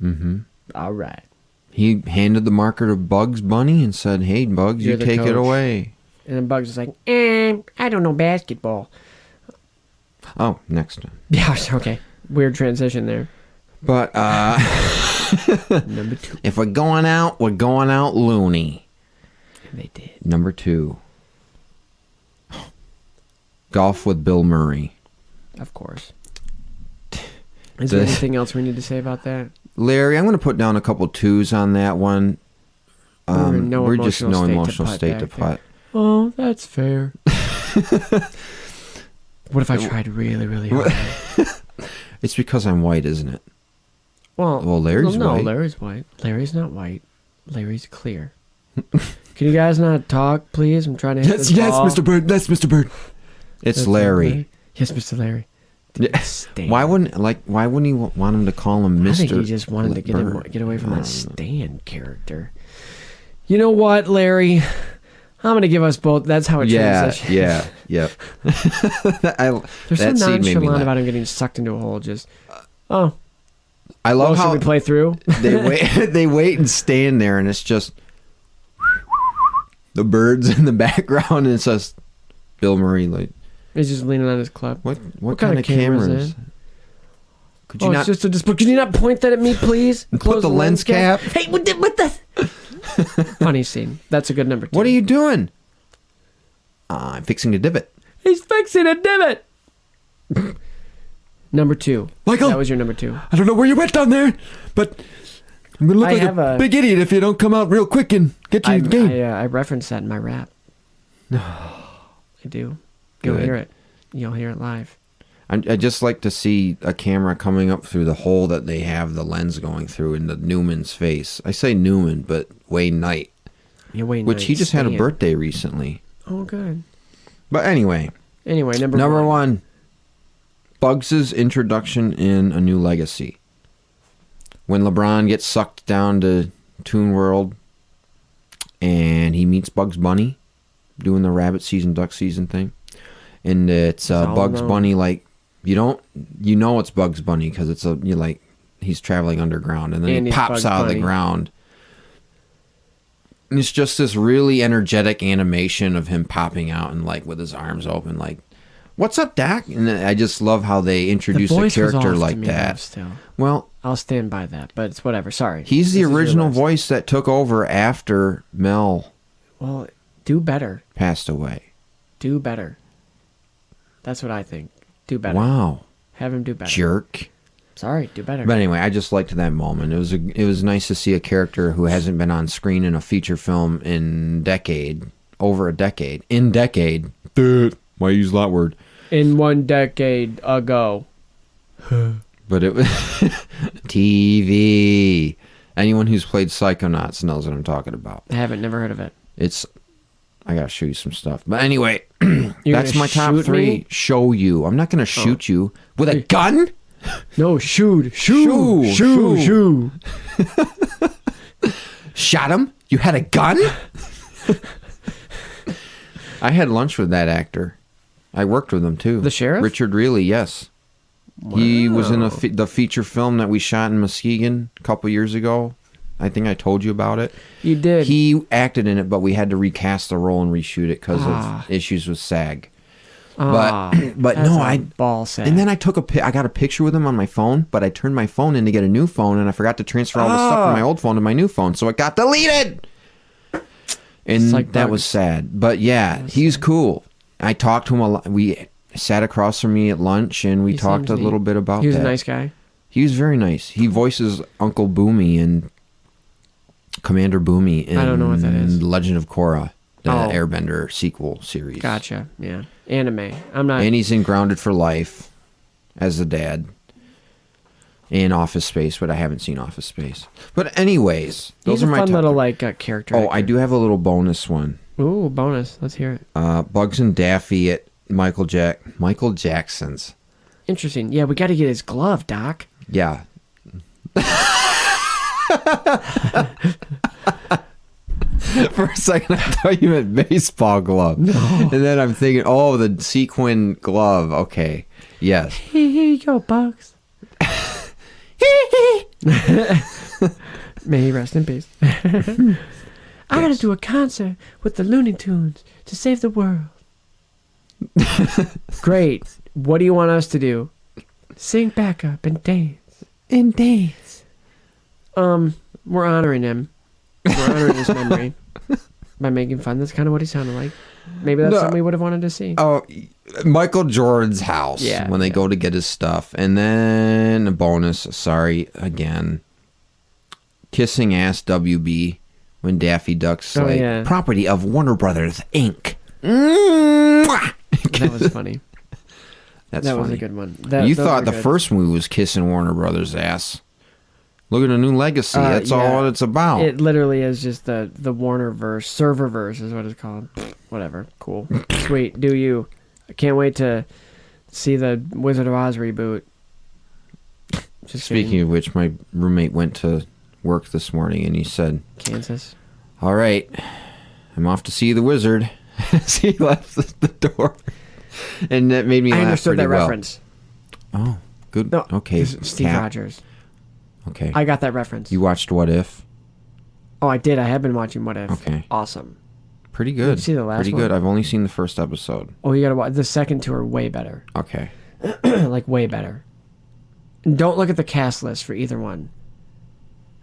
Mm-hmm. All right. He handed the marker to Bugs Bunny and said, hey, Bugs, You're you the take it coach. away. And then Bugs is like, I don't know basketball. Oh, next one. Yeah, okay. Weird transition there. But Number 2. if we're going out loony. And they did. Number 2. Golf with Bill Murray. Of course. Is there anything else we need to say about that? Larry, I'm going to put down a couple 2s on that one. We're just no emotional state to putt. Oh, that's fair. What if I tried really, really hard? It's because I'm white, isn't it? Well, Larry's no, white. Larry's white. Larry's not white. Larry's clear. Can you guys not talk, please? I'm trying to hit this ball. Bird. That's Mr. Bird. It's That's Larry. Yes, Mr. Larry. Stan. Why wouldn't he want him to call him Mr.? I think he just wanted to get away from that Stan character. You know what, Larry? I'm going to give us both. That's how it transitions. Yeah. They're so nonchalant about him getting sucked into a hole. Just, I love how should we play through? they wait and stand there, and it's just the birds in the background, and it says Bill Murray. Like, he's just leaning on his club. What kind of cameras? Could you not? Could you not point that at me, please? Put the lens cap. Hey, what the? Funny scene. That's a good number 2. What are you doing? I'm fixing a divot. He's fixing a divot. Number 2. Michael! That was your number 2. I don't know where you went down there, but I'm going to look like a big idiot if you don't come out real quick and get you the game. I referenced that in my rap. I do. You'll hear it. You'll hear it live. I just like to see a camera coming up through the hole that they have the lens going through into Newman's face. I say Newman, but Wayne Knight. Yeah, Wayne which Knight, he just had a birthday recently. Oh, good. But anyway, number one, Bugs' introduction in A New Legacy. When LeBron gets sucked down to Toon World and he meets Bugs Bunny doing the rabbit season, duck season thing. And it's Bugs Bunny, like, you know it's Bugs Bunny because it's he's traveling underground, and then he pops out of the ground. And it's just this really energetic animation of him popping out and like with his arms open, like, "What's up, Doc?" And I just love how they introduce a character like that. Still. Well, I'll stand by that, but it's whatever. Sorry. He's the original voice that took over after Mel. Well, do better. Passed away. Do better. That's what I think. Do better. Wow. Have him do better. Jerk. Sorry, do better. But anyway, I just liked that moment. It was nice to see a character who hasn't been on screen in a feature film over a decade. Why use that word? In 1 decade ago. But it was TV. Anyone who's played Psychonauts knows what I'm talking about. I haven't, never heard of it. I gotta show you some stuff. But anyway, that's my top 3. Me? Show you. I'm not gonna shoot you with a gun. No, shoot. Shot him? You had a gun? I had lunch with that actor. I worked with him too. The sheriff? Richard Reilly, yes. Wow. He was in the feature film that we shot in Muskegon a couple years ago. I think I told you about it. You did. He acted in it, but we had to recast the role and reshoot it because of issues with SAG. But no, ball sack. And then I got a picture with him on my phone, but I turned my phone in to get a new phone, and I forgot to transfer all the stuff from my old phone to my new phone, so it got deleted. And that was sad. But yeah, he's cool. I talked to him a lot. We sat across from me at lunch, and we talked a little bit about that. He was a nice guy. He was very nice. He voices Uncle Boomy and Commander Boomy in I don't know what that is. Legend of Korra, the Airbender sequel series. Gotcha. Yeah. Anime. I'm not. And he's in Grounded for Life as the dad. In Office Space, but I haven't seen Office Space. But anyways, those are my fun little character. Oh, I do have a little bonus one. Ooh, bonus. Let's hear it. Bugs and Daffy at Michael Jackson's. Interesting. Yeah, we got to get his glove, Doc. Yeah. For a second, I thought you meant baseball glove. No. And then I'm thinking, the sequin glove. Okay. Yes. Here you go, Bugs. May he rest in peace. I gotta do a concert with the Looney Tunes to save the world. Great. What do you want us to do? Sing backup and dance. We're honoring him. We're honoring his memory by making fun. That's kind of what he sounded like. Maybe that's something we would have wanted to see. Oh, Michael Jordan's house when they go to get his stuff. And then a bonus, sorry, again. Kissing ass WB when Daffy Duck's property of Warner Brothers, Inc. That was funny. That was a good one. You thought the first movie was kissing Warner Brothers' ass. Look at A New Legacy. That's all it's about. It literally is just the Warner-verse. Server-verse is what it's called. Whatever. Cool. Sweet. Do you. I can't wait to see the Wizard of Oz reboot. Just Speaking kidding. of which, my roommate went to work this morning and he said, Kansas. "All right, I'm off to see the wizard." As he left the door. And that made me laugh. I understood that well. reference. Oh, good. No, Okay. Steve Rogers. Okay. I got that reference. You watched What If? Oh, I did. I have been watching What If. Okay. Awesome. Pretty good. Did you see the last Pretty one? good. I've only seen the first episode. Oh, you gotta watch. The second two are way better. Okay. Like, way better. And don't look at the cast list for either one.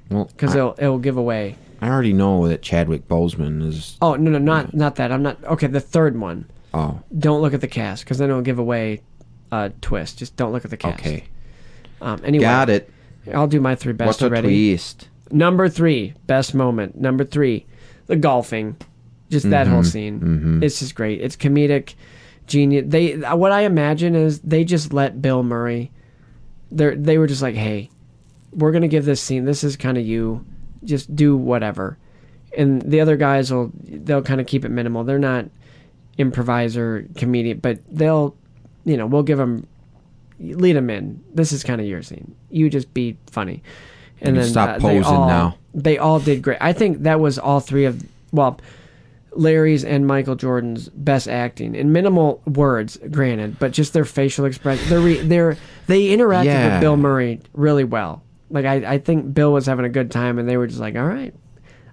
Well, Because it'll give away. I already know that Chadwick Boseman is... Oh, no, not that. I'm not... Okay, the third one. Oh. Don't look at the cast, because then it'll give away a twist. Just don't look at the cast. Okay. Anyway. Got it. I'll do my three best What a already. twist. Number 3, best moment. Number 3, the golfing. Just that whole scene. Mm-hmm. It's just great. It's comedic, genius. What I imagine is they just let Bill Murray... They were just like, hey, we're going to give this scene. This is kind of you. Just do whatever. And the other guys they'll kind of keep it minimal. They're not improviser comedian, but we'll give them, lead them in. This is kind of your scene. You just be funny. And then stop posing now. They all did great. I think that was all three of, Larry's and Michael Jordan's best acting in minimal words, granted, but just their facial expression. They interacted with Bill Murray really well. Like I think Bill was having a good time, and they were just like, all right.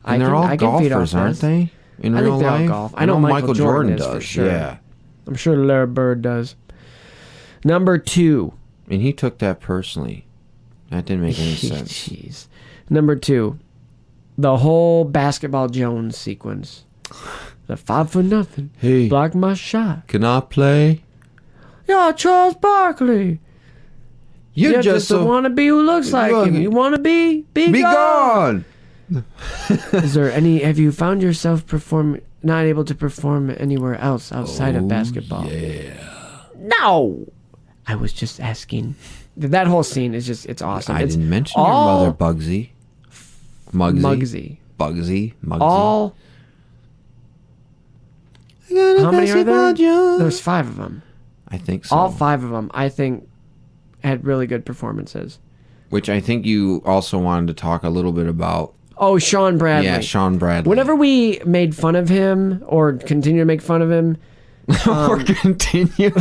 And they're all golfers, aren't they? In real think they all life? golf. I know Michael Jordan does, for sure. Yeah. I'm sure Larry Bird does. Number 2. And he took that personally. That didn't make any sense. Jeez. Number 2. The whole Basketball Jones sequence. The 5 for nothing. Hey. Block my shot. Can I play? Yeah, Charles Barkley. You're just a wannabe who looks like him. You want to be gone. Is there any? Have you found yourself not able to perform anywhere else outside of basketball? Yeah. No. I was just asking. That whole scene is it's awesome. I didn't mention your mother, Bugsy. Muggsy. Bugsy. All. How many are there? There's 5 of them. I think so. All 5 of them, I think, had really good performances. Which I think you also wanted to talk a little bit about. Oh, Sean Bradley. Yeah, Sean Bradley. Whenever we made fun of him or continue to make fun of him, or continue,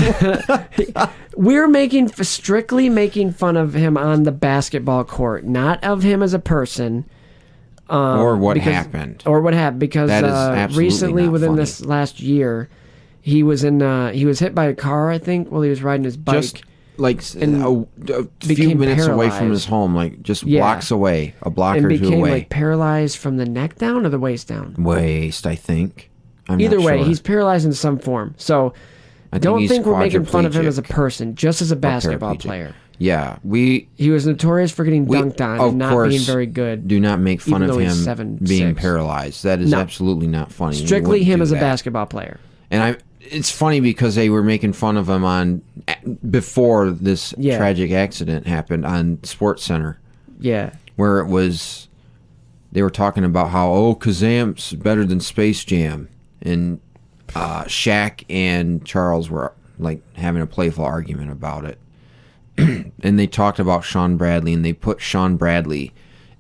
we're strictly making fun of him on the basketball court, not of him as a person. Or what happened. Because that is absolutely recently, not within funny. this last year, he was hit by a car, I think, while he was riding his bike. Just like a few became minutes away from paralyzed. his home, like just blocks away, a block and or two became away. like paralyzed from the neck down or the waist down. Waist, I think. I'm Either not way, sure. he's paralyzed in some form. So I don't he's think we're making fun of him as a quadriplegic. person, just as a basketball paraplegic. player. Yeah, He was notorious for getting dunked on of and not course, being very good. Do not make fun even of though he's him 7'6". being paralyzed. That is No. absolutely not funny. You Strictly wouldn't him do as a that. basketball player. And it's funny because they were making fun of him before this tragic accident happened on Sports Center. Yeah. Where they were talking about how, Kazam's better than Space Jam. And Shaq and Charles were like having a playful argument about it. And they talked about Sean Bradley, and they put Sean Bradley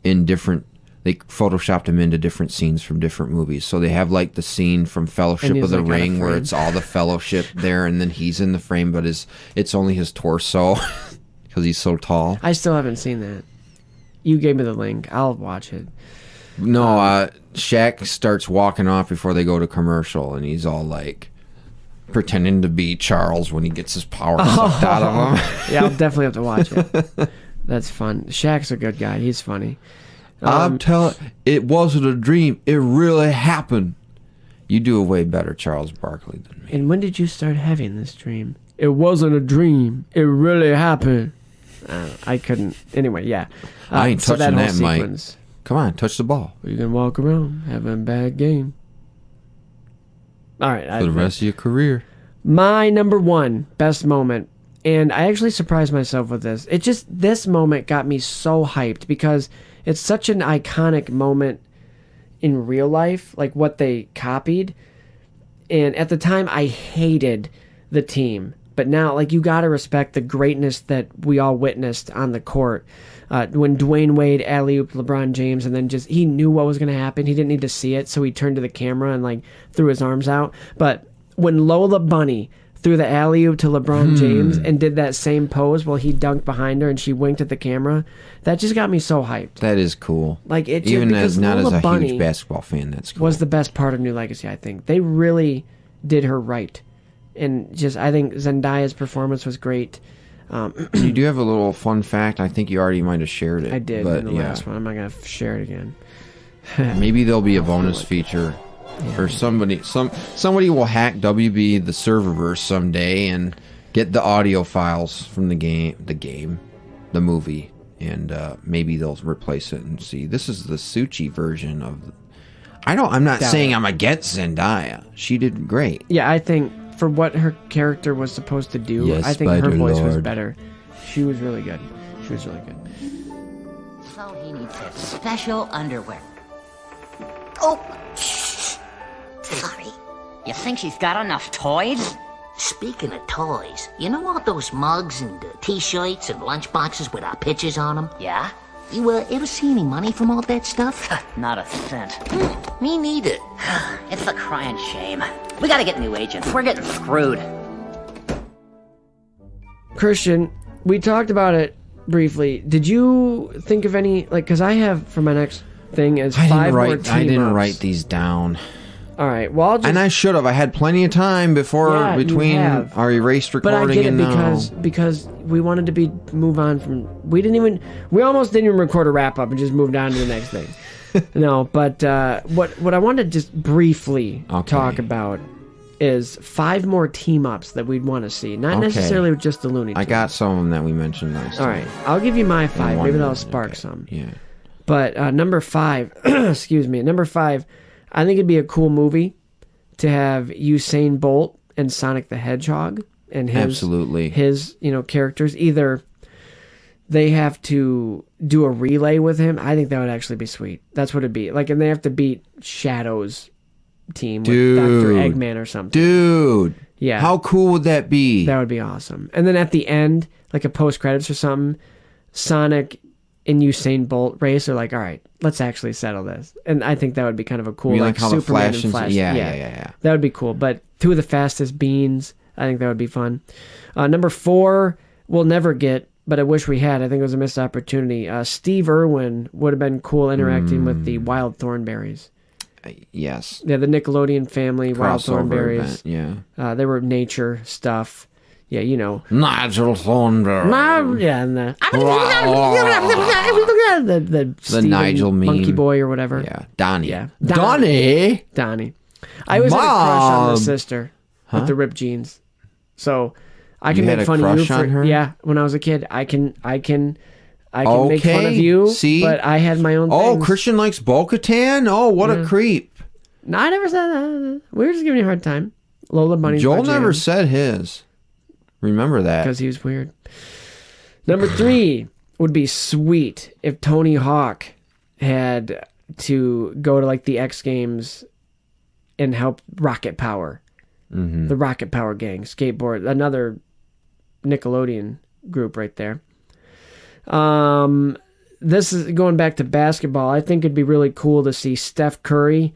in they photoshopped him into different scenes from different movies. So they have like the scene from Fellowship he's, of the like, out of Ring where frame. it's all the Fellowship there, and then he's in the frame, but it's only his torso because he's so tall. I still haven't seen that. You gave me the link. I'll watch it. No, Shaq starts walking off before they go to commercial, and he's all like pretending to be Charles when he gets his power sucked out of him. Yeah, I'll definitely have to watch it. That's fun. Shaq's a good guy. He's funny. I'm telling, it wasn't a dream. It really happened. You do a way better Charles Barkley than me. And when did you start having this dream? It wasn't a dream. It really happened. I couldn't. Anyway, yeah. I ain't so touching whole that, Mike. sequence, Come on, touch the ball. you can walk around having a bad game. All right. For the rest of your career. My number 1 best moment, and I actually surprised myself with this. This moment got me so hyped because it's such an iconic moment in real life, like what they copied. And at the time, I hated the team, But now, like, you got to respect the greatness that we all witnessed on the court. When Dwayne Wade alley-ooped LeBron James, and then he knew what was going to happen. He didn't need to see it, so he turned to the camera and, like, threw his arms out. But when Lola Bunny threw the alley-oop to LeBron James and did that same pose while he dunked behind her and she winked at the camera, that just got me so hyped. That is cool. Like, it even just, as not Lola as a Bunny huge basketball fan, that's cool. was the best part of New Legacy, I think. They really did her right. And just, I think Zendaya's performance was great. You do have a little fun fact. I think you already might have shared it. I did but in the last one. I'm not going to share it again. Maybe there'll be a bonus feature. Yeah. Or somebody will hack WB the serververse someday and get the audio files from the movie, and maybe they'll replace it and see. This is the Suchi version of. I'm not saying I'm against Zendaya. She did great. Yeah, I think for what her character was supposed to do, yes, I think her voice was Lord. better. She was really good. So he needs his special underwear. Oh, sorry. You think she's got enough toys? Speaking of toys, you know all those mugs and t-shirts and lunchboxes with our pictures on them? Yeah? You ever see any money from all that stuff? Not a cent. Me neither. It's a crying shame. We gotta get new agents. We're getting screwed. Christian, we talked about it briefly. Did you think of any, like, because I have for my next thing as five more team-ups. I didn't write these down. All right. Well, and I should have. I had plenty of time between our erased recording but I get and it because we wanted to move on from. We almost didn't even record a wrap up and just moved on to the next thing. No, but what I wanted to just briefly talk about is 5 more team ups that we'd want to see, not necessarily just the Looney Tunes. I got some of them that we mentioned last time. All right, I'll give you my 5. Maybe that'll spark some. Yeah. But number 5, excuse me, number 5. I think it'd be a cool movie to have Usain Bolt and Sonic the Hedgehog and his characters. Either they have to do a relay with him. I think that would actually be sweet. That's what it'd be. Like, and they have to beat Shadow's team with Dr. Eggman or something. Dude. Yeah. How cool would that be? That would be awesome. And then at the end, like a post-credits or something, Sonic and Usain Bolt race are like, all right, let's actually settle this. And I think that would be kind of a cool, like how Superman the and Flash. Yeah. That would be cool. But 2 of the fastest beans, I think that would be fun. Number 4, we'll never get, but I wish we had. I think it was a missed opportunity. Steve Irwin would have been cool interacting with the Wild Thornberries. Yes. Yeah, the Nickelodeon family, Wild Thornberries. Event, yeah. They were nature stuff. Yeah, you know. Nigel Thornberry. Yeah, and the Nigel meme. Monkey Boy or whatever. Yeah, Donnie. Yeah, Donnie. I always had a crush on the sister with the ripped jeans. So I can make fun of you for her? Yeah, when I was a kid, I can make fun of you. See? But I had my own. Oh, things. Christian likes Bo-Katan. Oh, what a creep! No, I never said that. We were just giving you a hard time. Lola Bunny. Joel never said his. Remember that. Because he was weird. Number 3 would be sweet if Tony Hawk had to go to like the X Games and help Rocket Power. The Rocket Power gang. Skateboard. Another Nickelodeon group right there. This is going back to basketball. I think it'd be really cool to see Steph Curry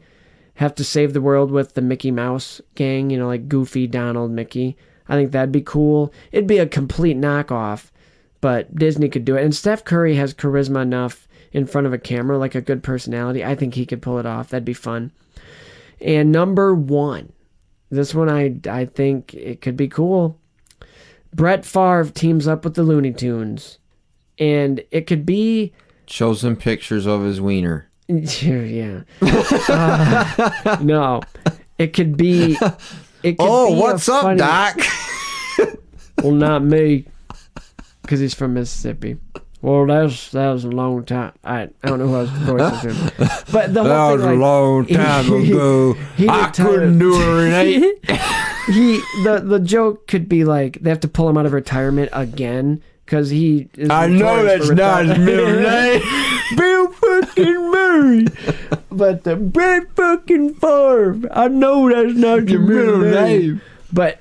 have to save the world with the Mickey Mouse gang, like Goofy, Donald, Mickey. I think that'd be cool. It'd be a complete knockoff, but Disney could do it. And Steph Curry has charisma enough in front of a camera, like a good personality. I think he could pull it off. That'd be fun. And number 1, this one I think it could be cool. Brett Favre teams up with the Looney Tunes, and it could be... Shows him pictures of his wiener. Yeah. No. It could be... what's up, Doc? Well, not me, because he's from Mississippi. Well, that was a long time. I don't know who I was voicing to, but the whole thing, a long time ago. I couldn't urinate. The joke could be like they have to pull him out of retirement again because he is. I know that's not his middle name. Bill fucking Murray. But the Brett fucking Favre. I know that's not your middle name. But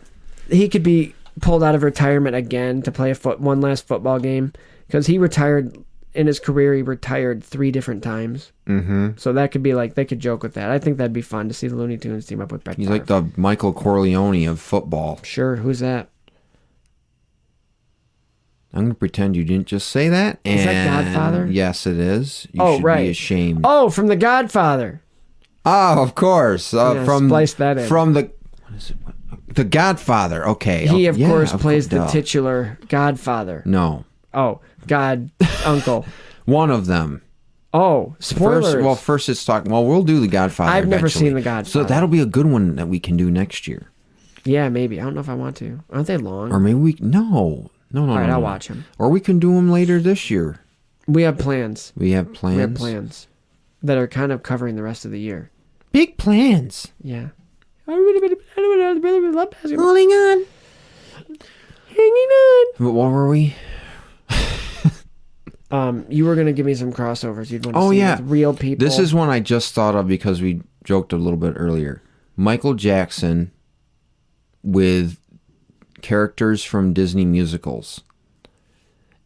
he could be pulled out of retirement again to play one last football game, because he retired in his career. He retired 3 different times. Mm-hmm. So that could be like, they could joke with that. I think that'd be fun to see the Looney Tunes team up with Brett He's Favre. like the Michael Corleone of football. Sure, who's that? I'm going to pretend you didn't just say that. Is that Godfather? Yes, it is. You should be ashamed. Oh, from The Godfather. Oh, of course. Splice that in. From the... What is it? The Godfather. Okay. He, of course, plays the titular Godfather. No. Oh, God Uncle. One of them. Oh, spoilers. First it's talking... Well, we'll do The Godfather I've never eventually. seen The Godfather. So that'll be a good one that we can do next year. Yeah, maybe. I don't know if I want to. Aren't they long? Or maybe we... No. All right, no. I'll watch them. Or we can do them later this year. We have plans. We have plans that are kind of covering the rest of the year. Big plans. Yeah. I really love basketball. Holding on. Hanging on. But what were we? You were going to give me some crossovers. You'd want to see with real people. This is one I just thought of because we joked a little bit earlier. Michael Jackson with characters from Disney musicals,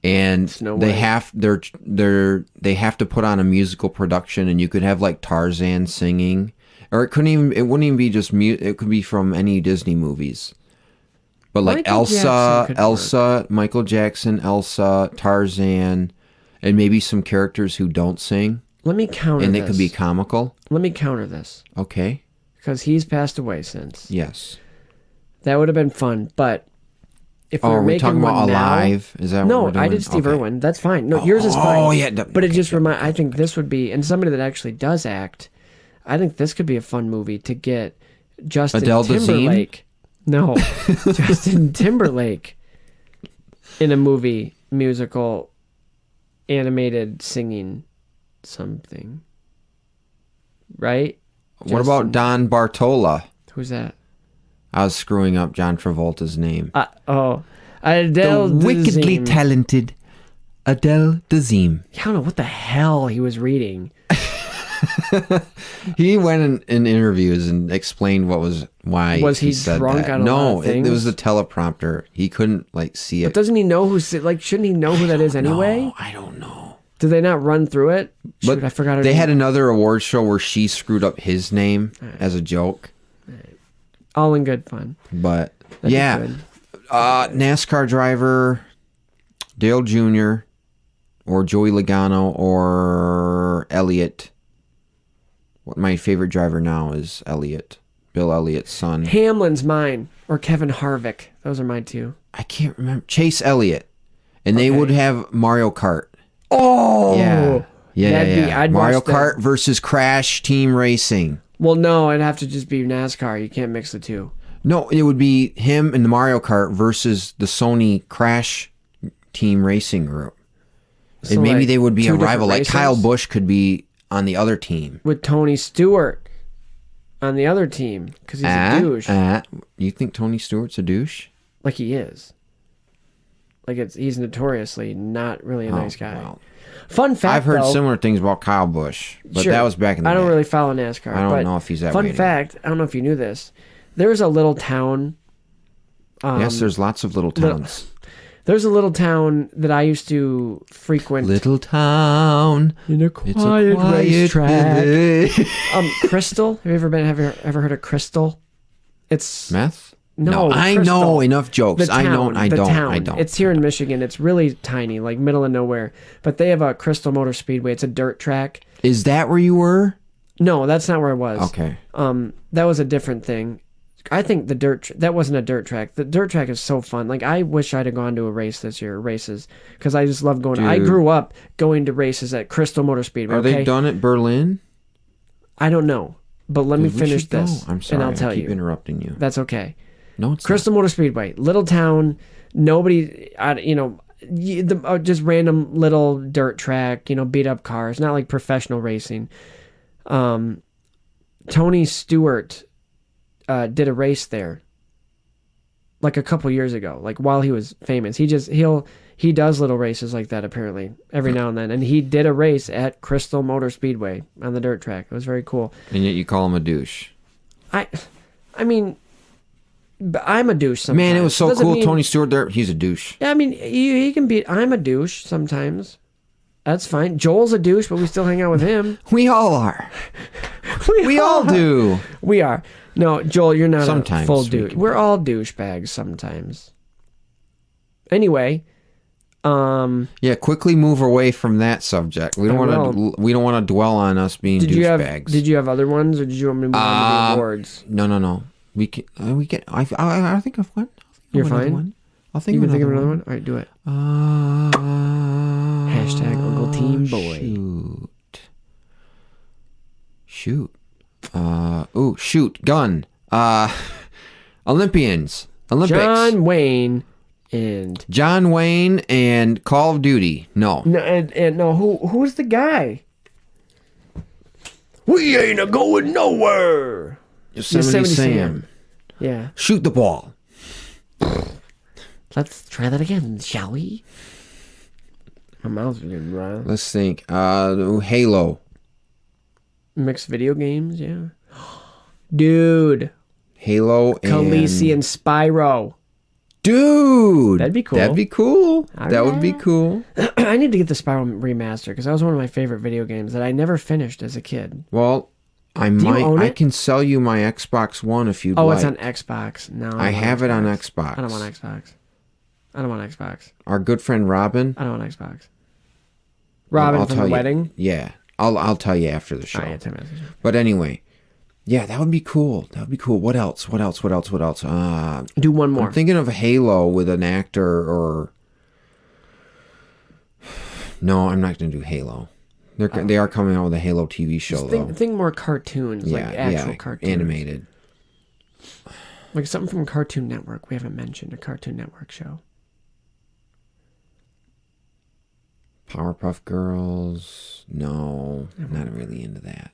and they have to put on a musical production, and you could have like Tarzan singing, or it wouldn't even be just it could be from any Disney movies, but like Elsa, Michael Jackson, Elsa, Tarzan, and maybe some characters who don't sing. Let me counter and this. They could be comical. Let me counter this. Okay. Because he's passed away since. Yes. That would have been fun, but if are we talking about Alive? Is that no? What we're doing? I did Steve Irwin. That's fine. No, yours is fine. Oh yeah, but it just I think this would be, and somebody that actually does act. I think this could be a fun movie to get Justin Timberlake. No, Justin Timberlake in a movie, musical, animated, singing something. Right? What about Don Bartola? Who's that? I was screwing up John Travolta's name. Adele the wickedly talented Adele Dazeem. I don't know what the hell he was reading. He went in interviews and explained why was he said drunk that. on a lot of things? It was a teleprompter. He couldn't see it. But doesn't he know shouldn't he know who that is anyway? I don't know. Did they not run through it? But I forgot her they name. had another award show where she screwed up his name as a joke. All in good fun. But NASCAR driver Dale Jr. or Joey Logano or Elliott. What my favorite driver now is Elliott. Bill Elliott's son. Hamlin's mine. Or Kevin Harvick. Those are mine too. I can't remember. Chase Elliott. And they would have Mario Kart. Oh! Yeah. Mario Kart versus Crash Team Racing. Well, no, it'd have to just be NASCAR. You can't mix the two. No, it would be him in the Mario Kart versus the Sony Crash Team Racing group. So and maybe they would be a rival. Like Kyle Busch could be on the other team. With Tony Stewart on the other team. Because he's a douche. You think Tony Stewart's a douche? Like he is. Like he's notoriously not really a nice guy. Well. Fun fact, I've heard similar things about Kyle Busch, but that was back in the day. I don't really follow NASCAR. I don't know if he's that way. Fun fact, I don't know if you knew this. There's a little town. Yes, there's lots of little towns. There's a little town that I used to frequent. Little town in a quiet racetrack. Crystal. Have you ever heard of Crystal? It's meth. No, I know enough jokes. I don't. It's here in Michigan. It's really tiny, like middle of nowhere. But they have a Crystal Motor Speedway. It's a dirt track. Is that where you were? No, that's not where I was. Okay. That was a different thing. I think that wasn't a dirt track. The dirt track is so fun. Like I wish I'd have gone to a race this year, races, because I just love going. Dude. I grew up going to races at Crystal Motor Speedway. Are they done at Berlin? I don't know, but let me finish this, I'm sorry, and I'll tell you. I keep interrupting you. That's okay. No, it's Crystal Motor Speedway, little town, nobody, just random little dirt track, beat up cars, not like professional racing. Tony Stewart did a race there, like a couple years ago, like while he was famous. He does little races like that apparently every now and then, and he did a race at Crystal Motor Speedway on the dirt track. It was very cool. And yet you call him a douche. I mean. But I'm a douche sometimes. Man, it was so Doesn't cool. mean- Tony Stewart there. He's a douche. Yeah, I mean, he can be. I'm a douche sometimes. That's fine. Joel's a douche, but we still hang out with him. We all are. We all do. We are. No, Joel, you're not Sometimes a full we douche. can We're all douchebags sometimes. Anyway, Yeah, quickly move away from that subject. We don't want to dwell on us being douchebags. Did you have other ones, or did you want me to move on to the awards? No. We can. I think I've won. You're fine. One. You can think of another one. All right, do it. Hashtag Uncle Team Boy. Shoot. Shoot. Gun. Olympians. Olympics. John Wayne and Call of Duty. No. No, and no. Who's the guy? We ain't a going nowhere. Yosemite Sam. Yeah. Shoot the ball. Let's try that again, shall we? My mouth's getting dry. Let's think. Halo. Mixed video games, yeah. Dude. Halo and... Khaleesi and Spyro. Dude. That'd be cool. That would be right. cool. I need to get the Spyro remaster because that was one of my favorite video games that I never finished as a kid. Well, I can sell you my Xbox One if you'd like. Oh, it's on Xbox. No, I have it on Xbox. I don't want Xbox. Our good friend Robin. I don't want Xbox. Robin from the wedding? Yeah. I'll tell you after the show. Oh, yeah, 10 minutes. But anyway, yeah, that would be cool. What else? Do one more. I'm thinking of Halo with an actor or... No, I'm not going to do Halo. They are coming out with a Halo TV show, though. Think more cartoons, like actual cartoons. Animated. Like something from Cartoon Network. We haven't mentioned a Cartoon Network show. Powerpuff Girls. No, not really into that.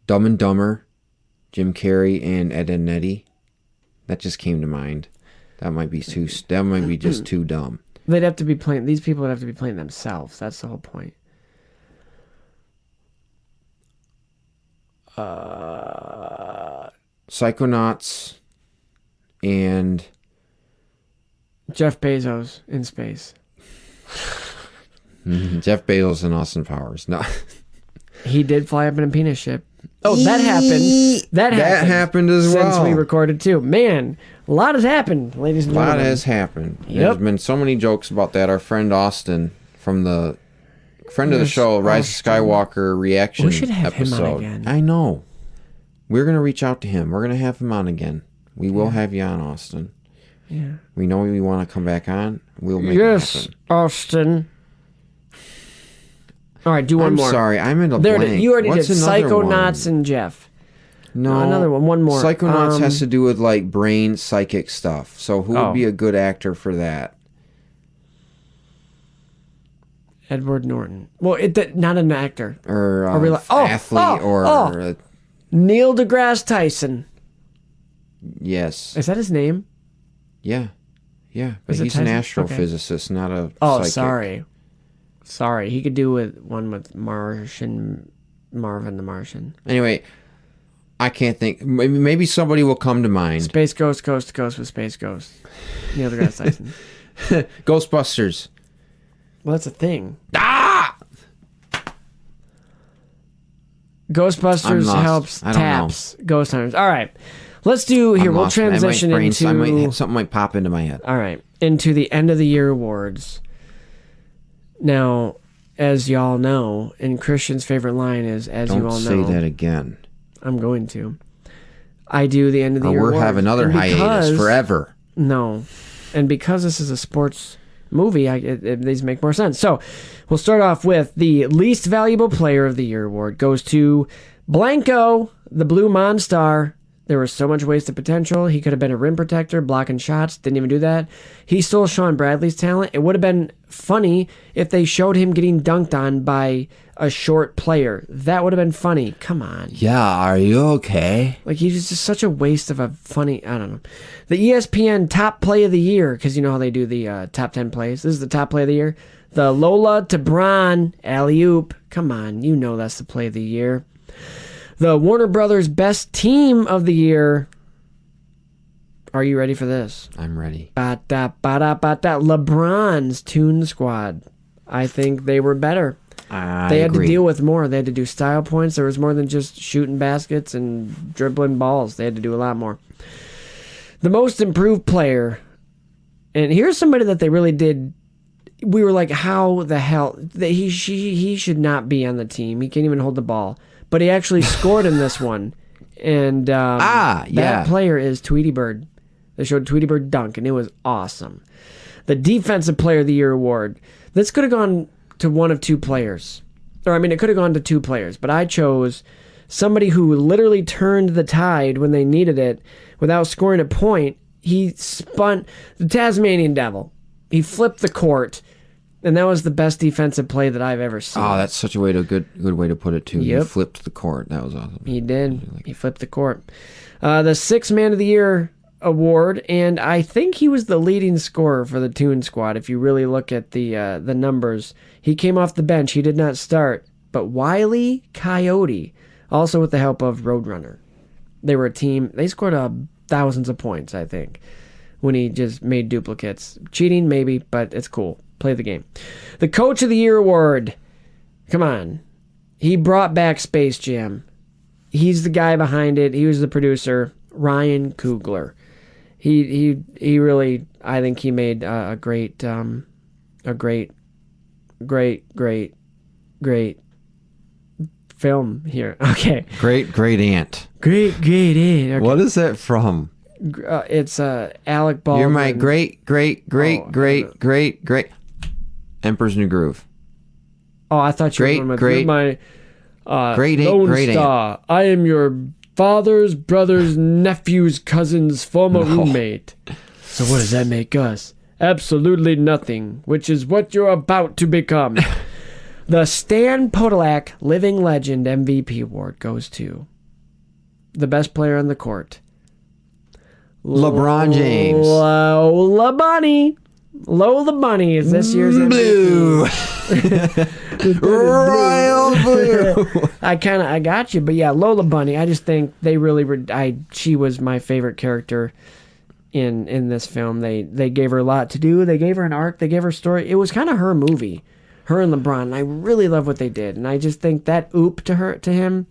Dumb and Dumber. Jim Carrey and Ed and Eddie. That just came to mind. That might be just too dumb. They'd have to be playing. These people would have to be playing themselves. That's the whole point. Psychonauts and Jeff Bezos in space. Jeff Bezos and Austin Powers. No, he did fly up in a penis ship. Oh, that happened. That happened as well. Since we recorded too. Man, a lot has happened, ladies and gentlemen. A lot has happened. Yep. There's been so many jokes about that. Our friend Austin from the friend of the show, Rise of Skywalker reaction we should have episode. him on again. I know. We're going to reach out to him. We're going to have him on again. We will have you on, Austin. Yeah. We know you want to come back on. We'll make it happen. Austin. All right, do one more. I'm sorry, I'm in a blank. You already What's did Psychonauts and Jeff. No, another one. One more. Psychonauts has to do with like brain psychic stuff. So who would be a good actor for that? Edward Norton. Well, not an actor or a real athlete or Neil deGrasse Tyson. Yes. Is that his name? Yeah. But he's an astrophysicist, not a psychic. Sorry, he could do one with Marvin the Martian. Anyway, I can't think. Maybe somebody will come to mind. Space Ghost, Coast to Coast with Space Ghost. Neil deGrasse Tyson. Ghostbusters. Well, that's a thing. Ghostbusters helps taps ghost hunters. All right, let's do here. We'll transition into something might pop into my head. All right, into the end of the year awards. Now, as y'all know, and Christian's favorite line is, "As you all know." Don't say that again. I'm going to. I do the end of the year awards. We're having another hiatus forever. No, and because this is a sports movie, these make more sense. So, we'll start off with the least valuable player of the year award goes to Blanco, the Blue Monstar. There was so much wasted potential. He could have been a rim protector, blocking shots. Didn't even do that. He stole Sean Bradley's talent. It would have been funny if they showed him getting dunked on by a short player. That would have been funny. Come on. Yeah, are you okay? Like, he's just such a waste of a funny... I don't know. The ESPN top play of the year, because you know how they do the top 10 plays. This is the top play of the year. The Lola to Bron alley-oop. Come on, you know that's the play of the year. The Warner Brothers best team of the year. Are you ready for this? I'm ready. Ba-da-ba-da-ba-da. LeBron's Toon Squad. I think they were better. They had to deal with more. They had to do style points. There was more than just shooting baskets and dribbling balls. They had to do a lot more. The most improved player, and here's somebody that they really did. We were like, how the hell? He should not be on the team. He can't even hold the ball. But he actually scored in this one. And that player is Tweety Bird. They showed Tweety Bird dunk, and it was awesome. The Defensive Player of the Year award. This could have gone to one of two players. Or, I mean, it could have gone to two players. But I chose somebody who literally turned the tide when they needed it without scoring a point. He spun the Tasmanian Devil. He flipped the court. And that was the best defensive play that I've ever seen. Oh, that's such a good way to put it, too. Yep. He flipped the court. That was awesome. He did. He flipped the court. The Sixth Man of the Year award, and I think he was the leading scorer for the Toon Squad. If you really look at the numbers, he came off the bench. He did not start. But Wile Coyote, also with the help of Roadrunner, they were a team. They scored thousands of points, I think, when he just made duplicates. Cheating, maybe, but it's cool. Play the game. The Coach of the Year award. Come on. He brought back Space Jam. He's the guy behind it. He was the producer. Ryan Coogler. He really, I think he made a great film here. Okay. Great aunt. Great aunt. Okay. What is that from? It's Alec Baldwin. You're my great. Emperor's New Groove. Oh, I thought you were great, my Lone Star. I am your father's brother's nephew's cousin's former roommate. So what does that make us? Absolutely nothing, which is what you're about to become. The Stan Podolak Living Legend MVP award goes to the best player on the court. LeBron James. Lola Bunny. Lola Bunny is this year's blue. Royal blue. I got you, but yeah, Lola Bunny. I just think they really she was my favorite character in this film. They gave her a lot to do. They gave her an arc. They gave her a story. It was kind of her movie, her and LeBron. And I really love what they did, and I just think that oop to him.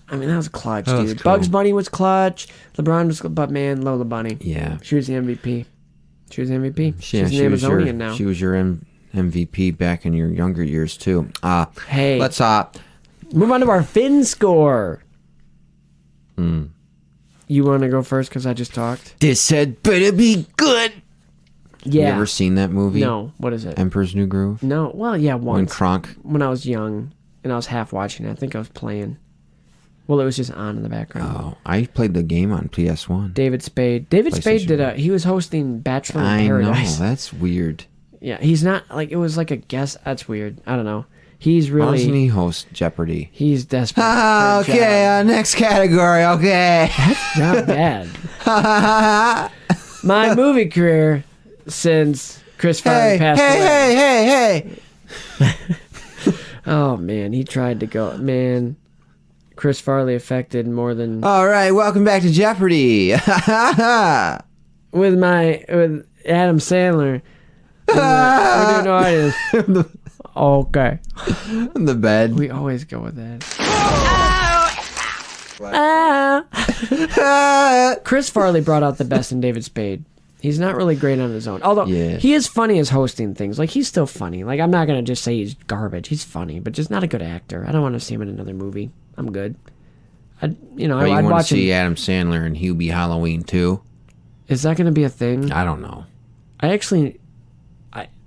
I mean, that was clutch, dude. Cool. Bugs Bunny was clutch. LeBron was, but man, Lola Bunny. Yeah, she was the MVP. She was the MVP. She's an Amazonian now. She was your MVP back in your younger years too. Hey, let's move on to our Finn score. You want to go first because I just talked? This had better be good. Yeah. You ever seen that movie? No. What is it? Emperor's New Groove? No. Well, yeah, once. When I was young and I was half watching it. I think I was playing. Well, it was just on in the background. Oh, I played the game on PS1. David Spade did he was hosting Bachelor in Paradise. I know, that's weird. Yeah, he's not, it was like a guest. That's weird. I don't know. He's really... Why doesn't he host Jeopardy? He's desperate. Okay, next category, okay. That's not bad. My movie career since Chris Farley passed away. Hey. Oh, man, he tried to go... Man... Chris Farley affected more than... All right, welcome back to Jeopardy. with Adam Sandler. Okay. In the bed. We always go with that. Chris Farley brought out the best in David Spade. He's not really great on his own. Although, he is funny as hosting things. He's still funny. I'm not going to just say he's garbage. He's funny, but just not a good actor. I don't want to see him in another movie. I'm good. I'd want to see Adam Sandler and Hubie Halloween too? Is that going to be a thing? I don't know.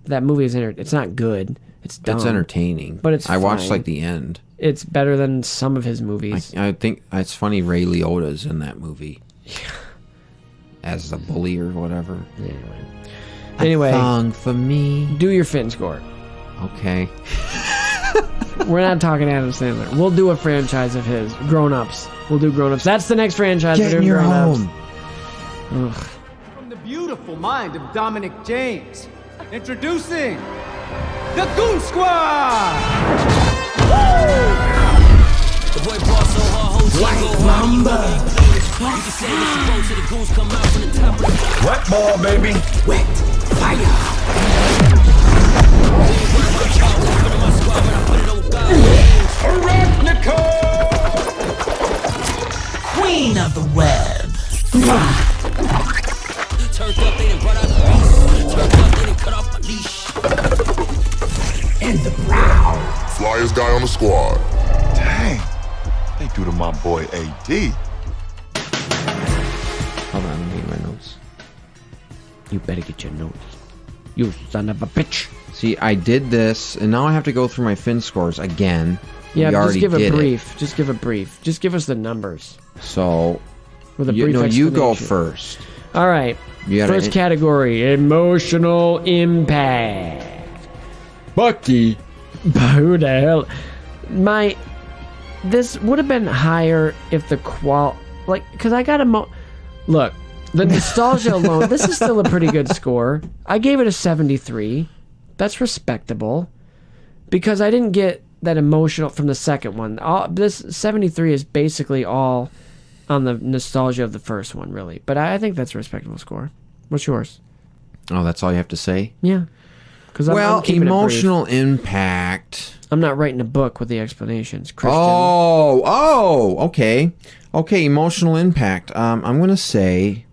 That movie is it's not good. It's dumb. It's entertaining. But it's I watched the end. It's better than some of his movies. I think it's funny Ray Liotta's in that movie. Yeah. As the bully or whatever. Anyway. A song for me. Do your Finn score. Okay. We're not talking Adam Sandler. We'll do a franchise of his. Grown Ups. We'll do Grown Ups. That's the next franchise. Get in your home. From the beautiful mind of Dominic James, introducing the Goon Squad! Woo! White Mamba. Wet ball, baby. Wet fire. Queen of the web. Turned up, they done brought out the beast. Turned up, they done cut off my leash. And the brow. Flyest guy on the squad. Dang. They do to my boy AD. Hold on, let me get my notes. You better get your notes. You son of a bitch. See, I did this, and now I have to go through my fin scores again. Yeah, we just give a did brief. It. Just give a brief. Just give us the numbers. So, with a brief you go explanation. first. All right. First category, emotional impact. Bucky. Who the hell? This would have been higher if the because I got look, the nostalgia alone, this is still a pretty good score. I gave it a 73. That's respectable. Because I didn't get that emotional from the second one. This 73 is basically all on the nostalgia of the first one, really. But I think that's a respectable score. What's yours? Oh, that's all you have to say? Yeah. Well, emotional impact. I'm not writing a book with the explanations, Christian. Oh, okay. Okay, emotional impact. I'm going to say...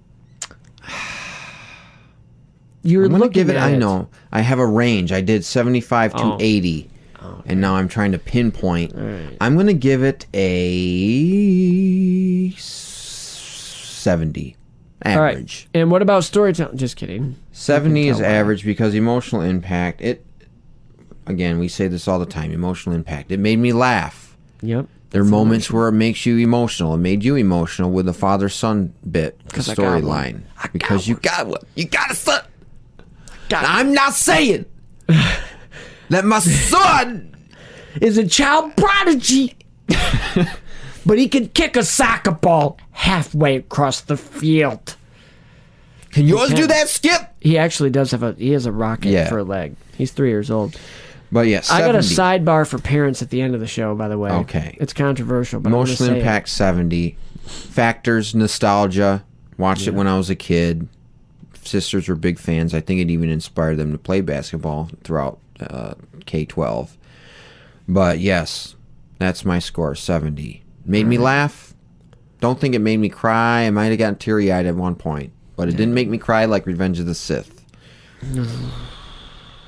You're I'm gonna looking give it, at I it. know. I have a range. I did 75 to Oh. 80. Okay. And now I'm trying to pinpoint. Right. I'm going to give it a 70. Average. All right. And what about storytelling? Just kidding. 70 is tell why. average because emotional impact, again, we say this all the time, emotional impact. It made me laugh. Yep. There are moments where it makes you emotional. It made you emotional with the father-son bit, the 'Cause I got one. storyline. Because you got one. You got a son. I'm not saying that my son is a child prodigy, but he can kick a soccer ball halfway across the field. Can yours do that, Skip? He actually does have he has a rocket for a leg. He's 3 years old. But yes, I got a sidebar for parents at the end of the show, by the way. Okay. It's controversial, but emotional I'm gonna say impact 70. Factors, nostalgia. Watched it when I was a kid. Sisters were big fans. I think it even inspired them to play basketball throughout K-12. But yes, that's my score, 70. Made me laugh. Don't think it made me cry. I might have gotten teary-eyed at one point. But it didn't make me cry like Revenge of the Sith.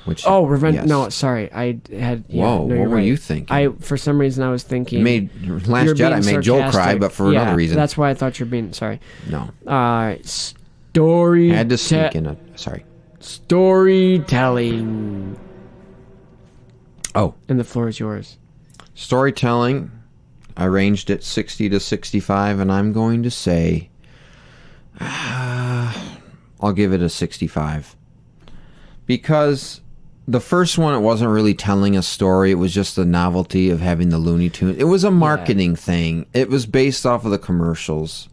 Which, Revenge. yes. No, sorry. I had. Yeah, Whoa, no, what you're were right. you thinking? For some reason, I was thinking. Last you're Jedi being made Joel cry, sarcastic. but for another reason. That's why I thought you're being. Sorry. No. Story. I had to sneak in a. Sorry. Storytelling. Oh. And the floor is yours. Storytelling. I ranged it 60 to 65, and I'm going to say. I'll give it a 65. Because the first one, it wasn't really telling a story. It was just the novelty of having the Looney Tunes. It was a marketing thing. It was based off of the commercials.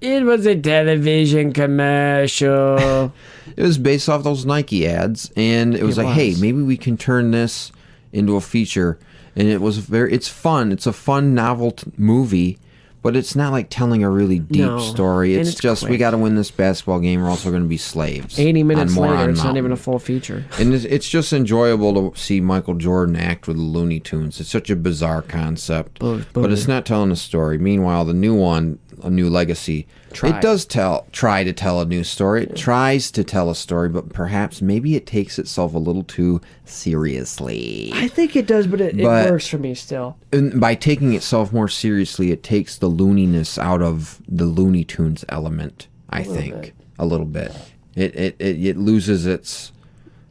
It was a television commercial. It was based off those Nike ads, and it was hey, maybe we can turn this into a feature. And it's fun. It's a fun, novel movie, but it's not like telling a really deep story. It's just, we got to win this basketball game, or else we're going to be slaves. 80 minutes later, it's not even a full feature. And it's just enjoyable to see Michael Jordan act with the Looney Tunes. It's such a bizarre concept, but it's not telling a story. Meanwhile, the new one, A New Legacy, it does try to tell a new story. It tries to tell a story, but perhaps maybe it takes itself a little too seriously. I think it does, but it works for me still. And by taking itself more seriously, it takes the looniness out of the Looney Tunes element, I think. A little bit. It loses its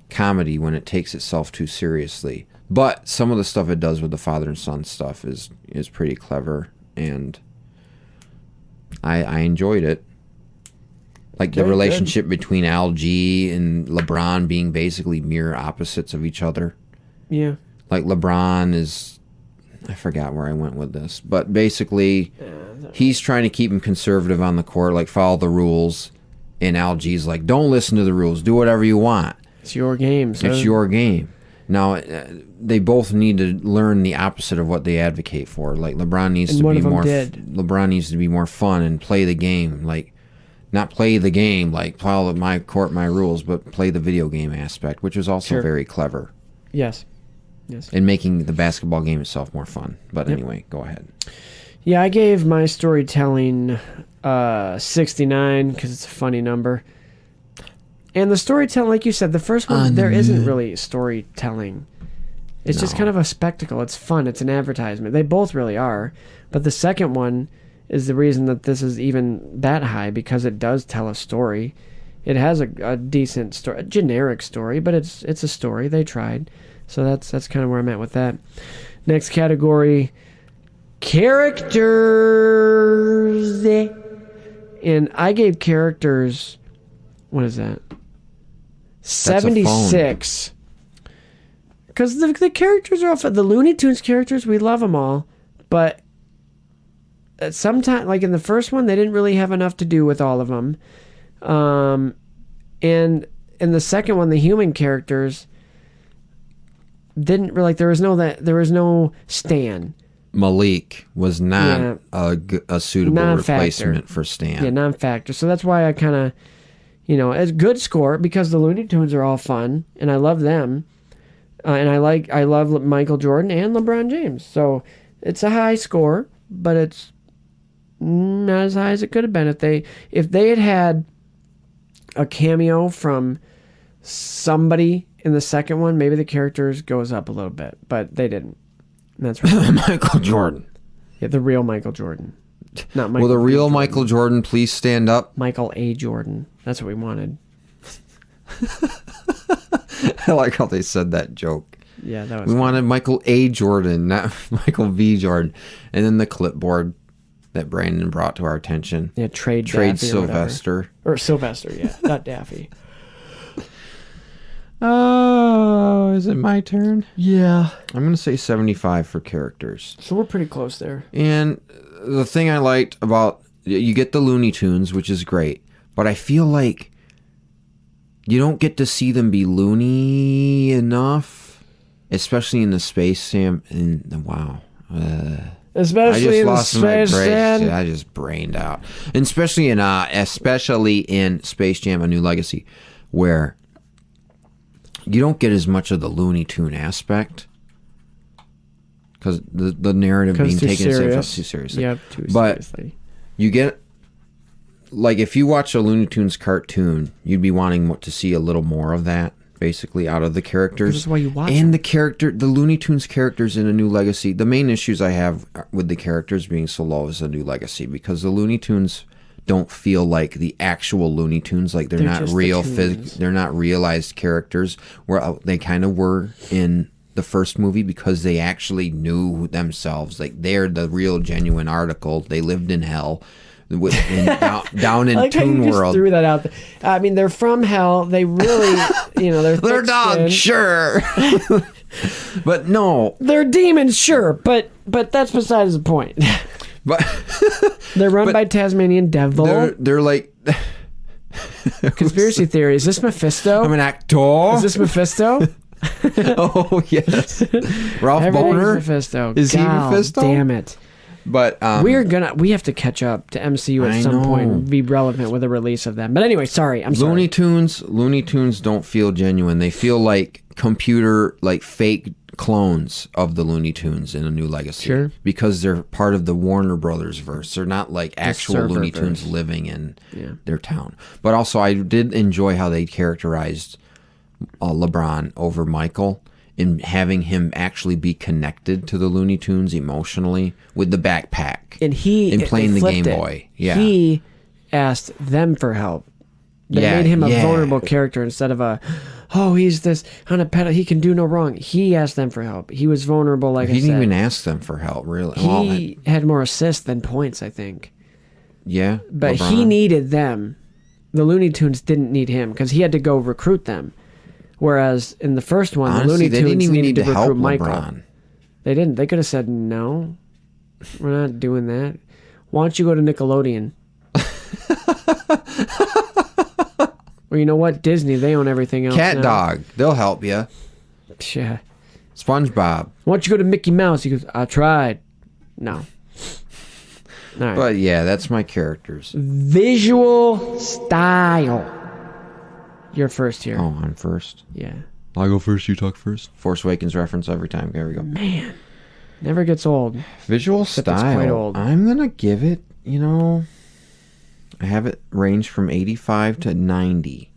comedy when it takes itself too seriously. But some of the stuff it does with the father and son stuff is pretty clever, and I enjoyed it. Like the relationship between Al G and LeBron being basically mirror opposites of each other. Yeah. Like LeBron is, I forgot where I went with this, but basically he's trying to keep him conservative on the court, like follow the rules. And Al G's like, don't listen to the rules, do whatever you want. It's your game, son. It's your game. Now, they both need to learn the opposite of what they advocate for. Like LeBron needs And to one be of them more. did. LeBron needs to be more fun and play the game. Like, not play the game like follow my court, my rules, but play the video game aspect, which is also Sure. very clever. Yes. In making the basketball game itself more fun. But Yep. anyway, go ahead. Yeah, I gave my storytelling 69 because it's a funny number. And the storytelling, like you said, the first one, there isn't really storytelling. It's just kind of a spectacle. It's fun. It's an advertisement. They both really are. But the second one is the reason that this is even that high, because it does tell a story. It has a decent story, a generic story, but it's a story. They tried. So that's kind of where I'm at with that. Next category, characters. And I gave characters, what is that? 76. Because the characters are the Looney Tunes characters, we love them all. But sometimes, like in the first one, they didn't really have enough to do with all of them. And in the second one, the human characters didn't really, like, there was no Stan. Malik was not a suitable replacement for Stan. Yeah, non-factor. So that's why I kind of, it's a good score because the Looney Tunes are all fun and I love them, and I love Michael Jordan and LeBron James. So it's a high score, but it's not as high as it could have been if they had a cameo from somebody in the second one. Maybe the characters goes up a little bit, but they didn't. And that's right. Michael Jordan. Yeah, the real Michael Jordan. Not Michael. Will the real Jordan. Michael Jordan please stand up? Michael A. Jordan. That's what we wanted. I like how they said that joke. Yeah, that was We wanted Michael A. Jordan, not Michael V. Jordan. And then the clipboard that Brandon brought to our attention. Yeah, trade Daffy Sylvester. Or Sylvester, yeah. Not Daffy. Oh, is it my turn? Yeah. I'm going to say 75 for characters. So we're pretty close there. And the thing I liked about, you get the Looney Tunes, which is great, but I feel like you don't get to see them be loony enough, especially in the Space Jam. Wow. Especially in the Space Jam. I just brained out. And especially in Space Jam: A New Legacy, where you don't get as much of the Looney Tune aspect because the narrative being taken too seriously. Yeah, too but seriously. You get, like, if you watch a Looney Tunes cartoon, you'd be wanting to see a little more of that, basically, out of the characters. That's why you watch and them. The Looney Tunes characters in A New Legacy. The main issues I have with the characters being so low is A New Legacy, because the Looney Tunes don't feel like the actual Looney Tunes. Like they're not real, they're not realized characters. Where they kind of were in the first movie, because they actually knew themselves. Like they're the real, genuine article. They lived in hell, down in I like Toon how you World. just threw that out there. I mean, they're from hell. They really, they're dogs, sure. But no, they're demons, sure. But that's besides the point. But they're run by Tasmanian devil. They're like conspiracy theory. Is this Mephisto? I'm an actor. Is this Mephisto? Oh yes, Ralph Everything's Boner. Mephisto. Is he Mephisto? Damn it. But we have to catch up to MCU at some point and be relevant with a release of them. But anyway, sorry, I'm sorry. Looney Tunes don't feel genuine. They feel like computer, like fake clones of the Looney Tunes in A New Legacy. Sure. Because they're part of the Warner Brothers verse. They're not like actual Looney Tunes living in their town. But also, I did enjoy how they characterized LeBron over Michael, in having him actually be connected to the Looney Tunes emotionally with the backpack and playing the Game Boy. Yeah, he asked them for help. They made him a vulnerable character instead of he's this on a pedal, he can do no wrong. He asked them for help. He was vulnerable, like he I said. didn't even ask them for help, really. He had more assists than points, I think. Yeah, but LeBron. he needed them. The Looney Tunes didn't need him because he had to go recruit them. Whereas in the first one, Honestly, the Looney Tunes needed to recruit help Michael. LeBron. They didn't. They could have said, no, we're not doing that. Why don't you go to Nickelodeon? Well, you know what? Disney, they own everything else Cat now. Dog, they'll help you. Yeah. SpongeBob. Why don't you go to Mickey Mouse? He goes, I tried. No. All right. But yeah, that's my characters. Visual style. You're first here. Oh, I'm first. Yeah. I'll go first, you talk first. Force Awakens reference every time. There we go. Man. Never gets old. Visual Except style. It's quite old. I'm going to give it, I have it range from 85 to 90.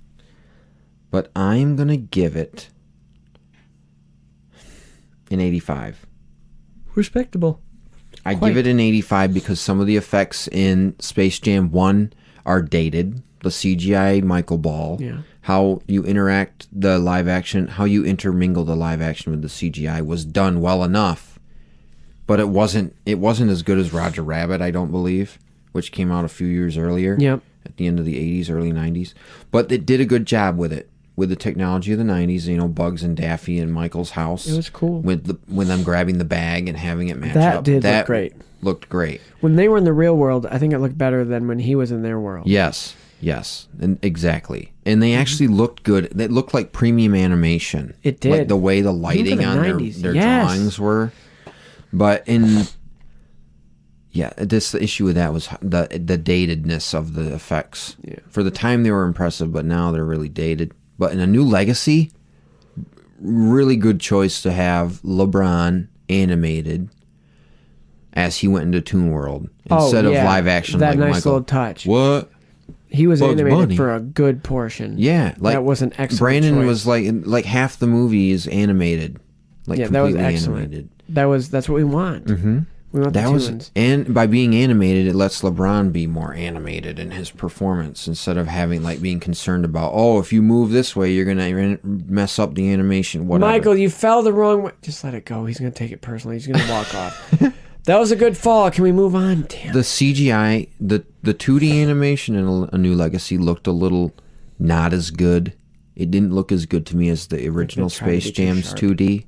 But I'm going to give it an 85. Respectable. I give it an 85 because some of the effects in Space Jam 1 are dated. The CGI Michael Ball. Yeah. How you interact the live action, how you intermingle the live action with the CGI was done well enough. But it wasn't as good as Roger Rabbit, I don't believe, which came out a few years earlier. Yep. At the end of the 80s, early 90s. But it did a good job with it. With the technology of the 90s, Bugs and Daffy in Michael's house. It was cool. With them grabbing the bag and having it match That up. did look great. Looked great. When they were in the real world, I think it looked better than when he was in their world. Yes, and exactly. And they actually looked good. They looked like premium animation. It did. Like the way the lighting on their 90s. drawings were. But the issue with that was the datedness of the effects. Yeah. For the time they were impressive, but now they're really dated. But in A New Legacy, really good choice to have LeBron animated as he went into Toon World instead of live action. That like nice Michael. little touch. What? He was Bugs animated Bunny. for a good portion. Yeah, that was an excellent Brandon choice. was like half the movie is animated. Like that was completely excellent. animated. That's what we want. Mm-hmm. We want That the was, tunes. and by being animated, it lets LeBron be more animated in his performance instead of having being concerned about, if you move this way, you're gonna mess up the animation. Whatever. Michael, you fell the wrong way. Just let it go. He's gonna take it personally. He's gonna walk off. That was a good fall. Can we move on? Damn. The CGI, the 2D animation in A New Legacy looked a little not as good. It didn't look as good to me as the original Space Jam's 2D.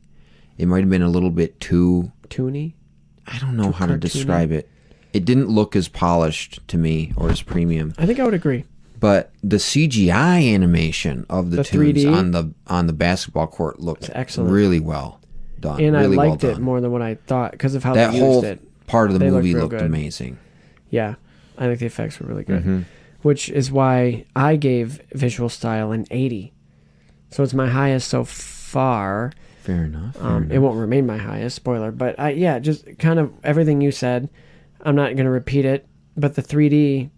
It might have been a little bit too toony. I don't know how to describe it. It didn't look as polished to me or as premium. I think I would agree. But the CGI animation of the tunes 3D? on the basketball court looked excellent. really well done. And really I liked well it done. more than what I thought because of how That they whole used it. part of the They movie real looked good. amazing. Yeah, I think the effects were really good. Mhm. Which is why I gave visual style an 80. So it's my highest so far. Fair enough. It won't remain my highest, spoiler. But just kind of everything you said. I'm not going to repeat it. But the 3D,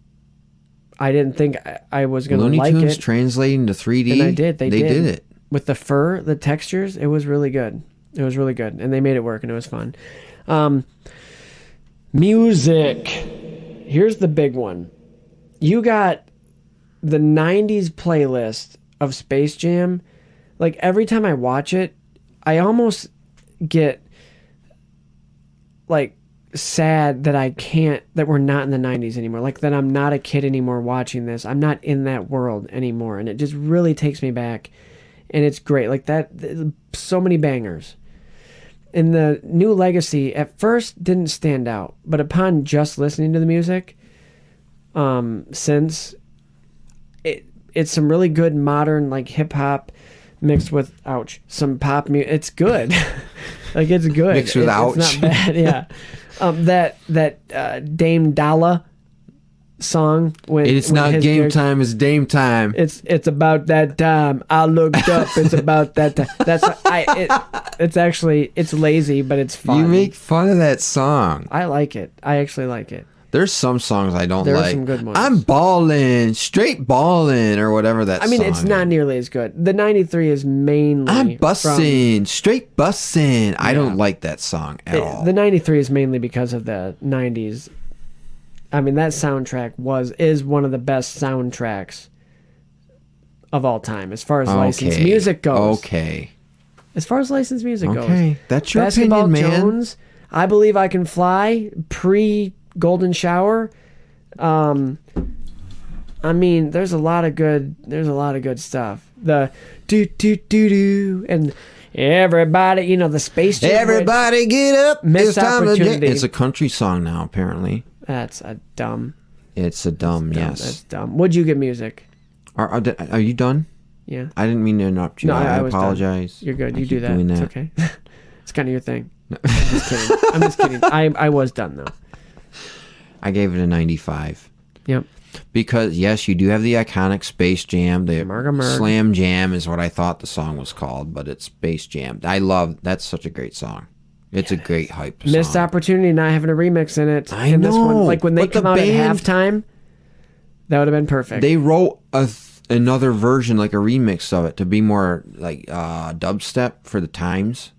I didn't think I was going to Looney like Tunes it. translating to 3D. And I did. They did it. With the fur, the textures, it was really good. It was really good. And they made it work, and it was fun. Music. Here's the big one. You got the 90s playlist of Space Jam. Like, every time I watch it, I almost get, sad that we're not in the 90s anymore. Like, that I'm not a kid anymore watching this. I'm not in that world anymore. And it just really takes me back. And it's great. Like, so many bangers. And the New Legacy at first didn't stand out, but upon just listening to the music, since it's some really good modern hip hop mixed with some pop music. It's good, it's good. Mixed with ouch. It's not bad. Yeah, that Dame Dalla song when It's when not his game character- time, it's Dame time. It's about that time. I looked up. It's about that time. It's actually lazy, but it's fun. You make fun of that song. I like it. I actually like it. There's some songs I don't There are like. some good ones. I'm ballin', straight ballin', or whatever that I mean, song it's is. not nearly as good. The 93 is mainly I'm bussin', straight bussin'. I don't like that song at all. The 93 is mainly because of the 90s. I mean, that soundtrack is one of the best soundtracks of all time as far as licensed music goes. Okay. As far as licensed music goes. Okay. That's your Basketball opinion, man. Jones, I Believe I Can Fly, pre-Golden Shower. I mean, there's a lot of good stuff. The do and everybody, the Space Jam. Everybody get up. Missed It's time to opportunity. It's a country song now, apparently. That's a dumb. It's a dumb, yes. That's dumb. What'd you get music? Are you done? Yeah. I didn't mean to interrupt you. No, I was done. apologize. You're good. I You do keep that. doing It's that. okay. It's kind of your thing. I'm just kidding. I'm just kidding. I was done though. I gave it a 95. Yep. Because yes, you do have the iconic Space Jam. The Slam Jam is what I thought the song was called, but it's Space Jam. That's such a great song. It's a great hype song. Missed opportunity not having a remix in it. I know. This one. Like when they But the come out band- at halftime, that would have been perfect. They wrote another version, like a remix of it, to be more like dubstep for the times,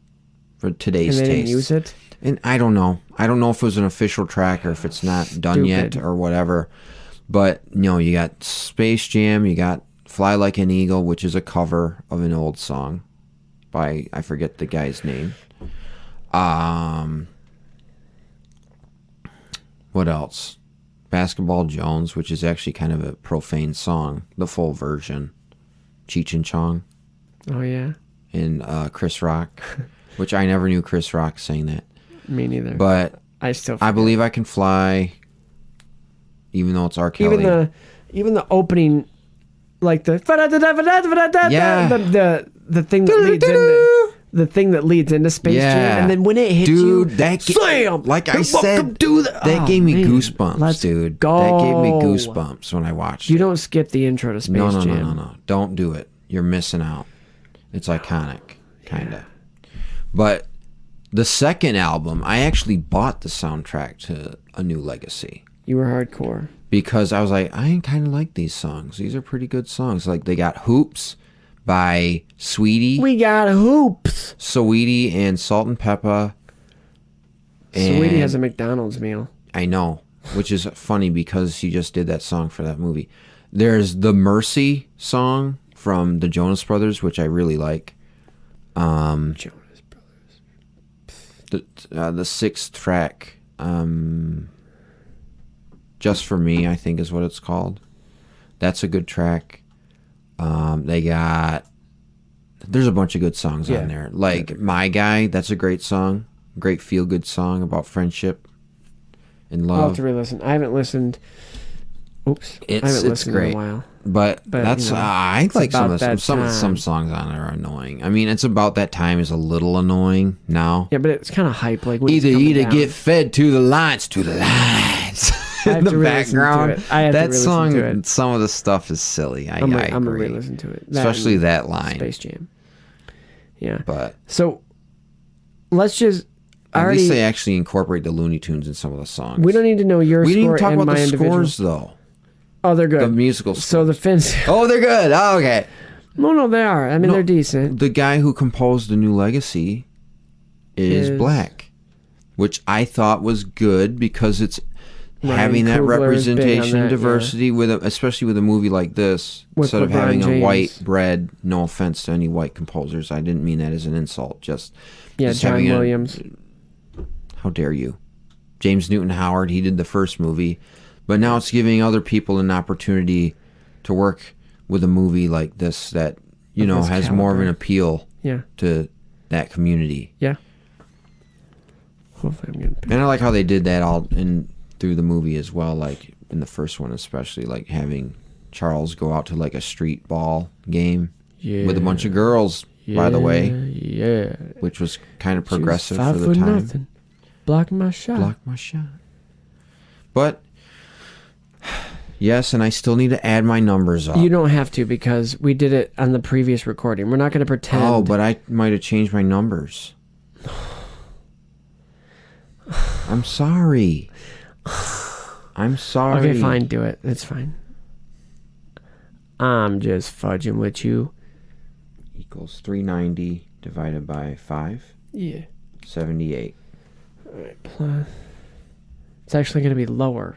for today's and they taste. didn't use it. And I don't know. I don't know if it was an official track or if it's not done yet or whatever. But, you got Space Jam, you got Fly Like an Eagle, which is a cover of an old song by, I forget the guy's name. What else? Basketball Jones, which is actually kind of a profane song, the full version. Cheech and Chong. Oh, yeah. And Chris Rock, which I never knew Chris Rock sang that. Me neither. But I Believe I Can Fly, even though it's R. Kelly. Even the opening, like the the thing that leads into the thing that leads into Space Jam, and then when it hits you, slam! Like I said, that gave me goosebumps, dude. go. That gave me goosebumps when I watched it. You don't skip the intro to Space Jam. No. Don't do it. You're missing out. It's iconic, kind of. But the second album, I actually bought the soundtrack to A New Legacy. You were hardcore. Because I was like, I kind of like these songs. These are pretty good songs. Like, they got Hoops by Sweetie. We got Hoops. Sweetie and Salt and Pepper. Sweetie has a McDonald's meal. I know, which is funny because she just did that song for that movie. There's the Mercy song from the Jonas Brothers, which I really like. Jonas Brothers. The sixth track, Just For Me, I think is what it's called. That's a good track. There's a bunch of good songs on there. Like My Guy, that's a great song. Great feel-good song about friendship and love. I'll have to re-listen. I haven't listened. Oops. I haven't listened great. in a while. But that's I like some of some songs on it are annoying. I mean, It's About That Time is a little annoying now. Yeah, but it's kind of hype. Like when either get fed to the lines, in the background. That song, some of the stuff is silly. I agree. I'm gonna re-listen to it, especially that line. Space Jam. Yeah, but so let's just. At least they actually incorporate the Looney Tunes in some of the songs. We don't need to know your score. We didn't even talk and about my the individual scores though. Oh, they're good. The musical scores. So the Finns. Oh, they're good. Oh, okay. No, they are. I mean, they're decent. The guy who composed The New Legacy is black, which I thought was good because it's having that representation, diversity, especially with a movie like this, instead of having a white bread. No offense to any white composers, I didn't mean that as an insult. Just John Williams. How dare you? James Newton Howard. He did the first movie. But now it's giving other people an opportunity to work with a movie like this that, has more of an appeal to that community. Yeah. Hopefully I'm getting paid. And I like how they did that all through the movie as well, like in the first one especially, like having Charles go out to like a street ball game with a bunch of girls, by the way. Yeah. Which was kind of progressive for the time. Nothing. Block my shot. But yes, and I still need to add my numbers up. You don't have to because we did it on the previous recording. We're not going to pretend. Oh, but I might have changed my numbers. I'm sorry. Okay, fine. Do it. It's fine. I'm just fudging with you. Equals 390 divided by 5. Yeah. 78. All right, plus. It's actually going to be lower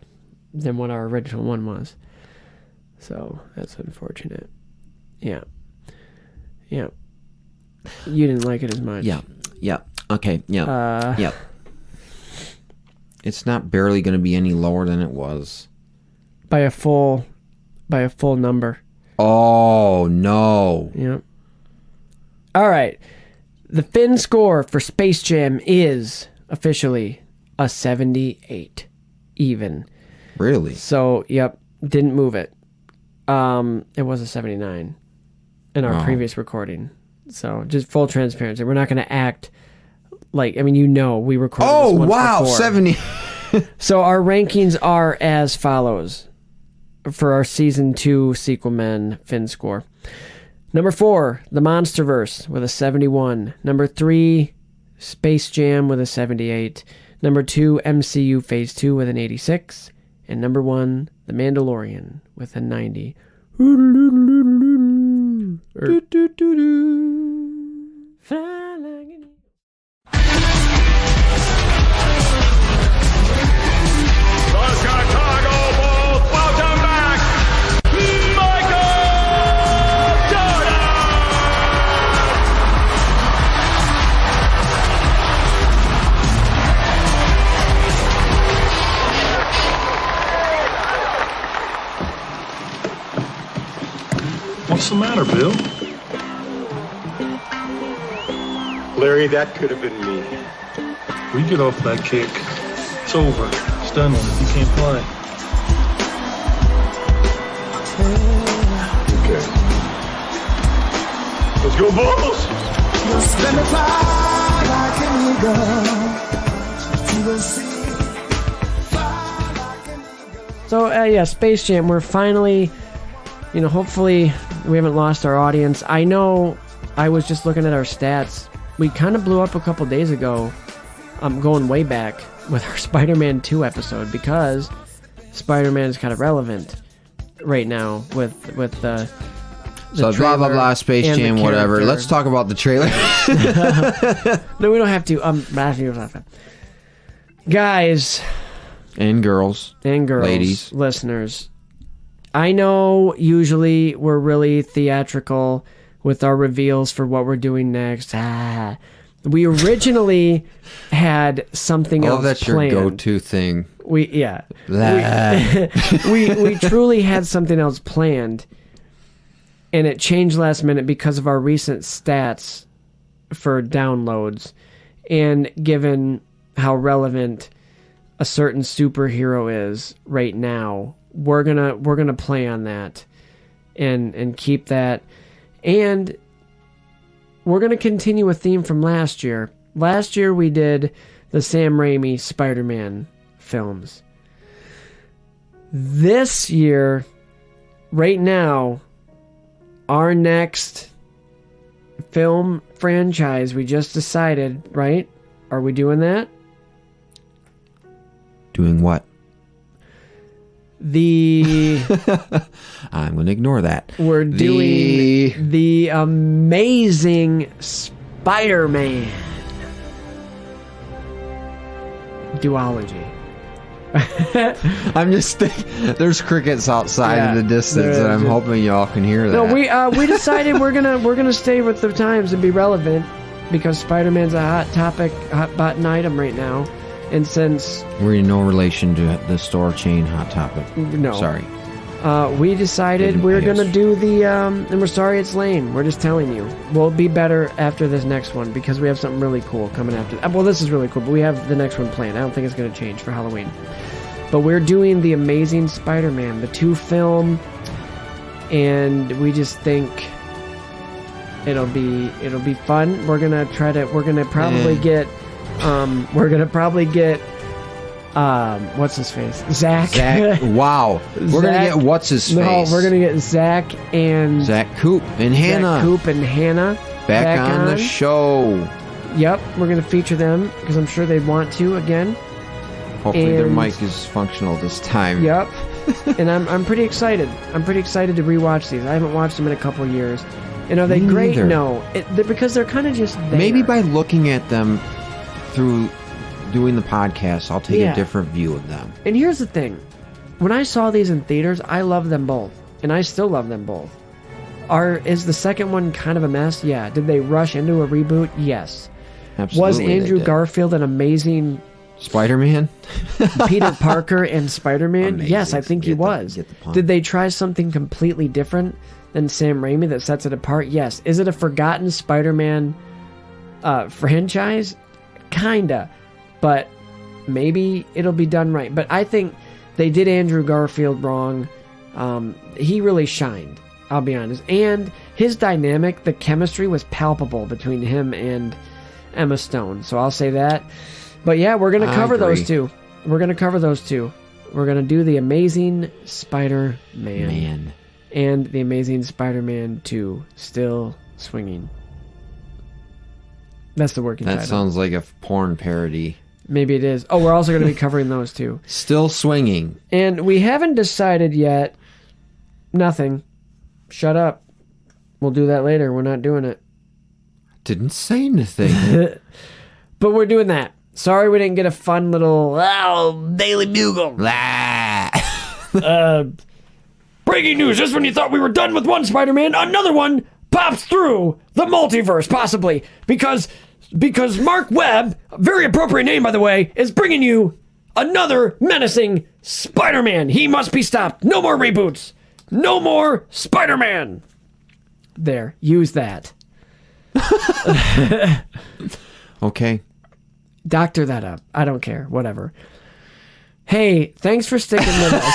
than what our original one was. So, that's unfortunate. Yeah. Yeah. You didn't like it as much. Yeah. Okay, yeah. It's not barely going to be any lower than it was. By a full number. Oh, no. Yep. All right. The Finn score for Space Jam is officially a 78. Even. Really? So, yep. Didn't move it. It was a 79. in our previous recording. So just full transparency. We're not going to act like, I mean, we recorded this once before. 70. So our rankings are as follows for our Season 2 Sequel Men Fin score. Number 4, The Monsterverse with a 71. Number 3, Space Jam with a 78. Number 2, MCU Phase 2 with an 86. And number 1, The Mandalorian with a 90. Fly like an The Chicago Bulls welcome back, Michael Jordan! What's the matter, Bill? Larry, that could have been me. We get off that kick. It's over. It's done with it. You can't play. Okay. Let's go, Bulls! Let me fly like an eagle to the sea. So, Space Jam, we're finally, hopefully we haven't lost our audience. I know I was just looking at our stats. We kind of blew up a couple days ago, going way back with our Spider-Man 2 episode because Spider-Man is kind of relevant right now with the So blah, blah, blah, Space Jam, whatever. Let's talk about the trailer. No, we don't have to. Guys. And girls. Ladies. Listeners. I know usually we're really theatrical with our reveals for what we're doing next. We originally had something else that's planned. Your go-to thing. We truly had something else planned, and it changed last minute because of our recent stats for downloads, and given how relevant a certain superhero is right now, we're gonna play on that, and keep that. And we're going to continue a theme from last year. Last year we did the Sam Raimi Spider-Man films. This year, right now, our next film franchise, we just decided, right? Are we doing that? Doing what? I'm going to ignore that. We're doing the Amazing Spider-Man duology. I'm just thinking, there's crickets outside in the distance, and I'm hoping y'all can hear that. No, we decided we're gonna stay with the times and be relevant because Spider-Man's a hot topic, hot button item right now. And since we're in no relation to the store chain Hot Topic. No. Sorry. We decided we're going to do the, and we're sorry it's lame. We're just telling you. We'll be better after this next one because we have something really cool coming after. Well, this is really cool, but we have the next one planned. I don't think it's going to change for Halloween. But we're doing The Amazing Spider-Man, the 2 film, and we just think it'll be fun. We're going to probably get what's his face? Zach. Wow. We're going to get what's his face? No, we're going to get Zach Coop and Hannah. Zach Coop and Hannah back on the show. Yep, we're going to feature them because I'm sure they'd want to again. Hopefully their mic is functional this time. Yep. And I'm pretty excited. I'm pretty excited to rewatch these. I haven't watched them in a couple years. And are they great? Neither. No. Because they're kind of just there. Maybe by looking at them through doing the podcast, I'll take a different view of them. And here's the thing. When I saw these in theaters, I loved them both. And I still love them both. Is the second one kind of a mess? Yeah. Did they rush into a reboot? Yes. Absolutely. Was Andrew Garfield an amazing Spider-Man? Peter Parker and Spider-Man? Amazing. Yes, I think he was. Did they try something completely different than Sam Raimi that sets it apart? Yes. Is it a forgotten Spider-Man franchise? Kinda. But maybe it'll be done right. But I think they did Andrew Garfield wrong. He really shined, I'll be honest. And his dynamic, the chemistry was palpable between him and Emma Stone. So I'll say that. But yeah, we're going to cover those two. We're going to cover those two. We're going to do The Amazing Spider-Man. And The Amazing Spider-Man 2, Still Swinging. That's the working title. That sounds like a porn parody. Maybe it is. Oh, we're also going to be covering those two. Still Swinging. And we haven't decided yet. Nothing. Shut up. We'll do that later. We're not doing it. Didn't say anything. But we're doing that. Sorry we didn't get a fun little Daily Bugle. Breaking news, just when you thought we were done with one Spider-Man, another one pops through the multiverse, possibly. Because Mark Webb, a very appropriate name by the way, is bringing you another menacing Spider-Man. He must be stopped. No more reboots. No more Spider-Man. There, use that. Okay. Doctor that up. I don't care. Whatever. Hey, thanks for sticking with us.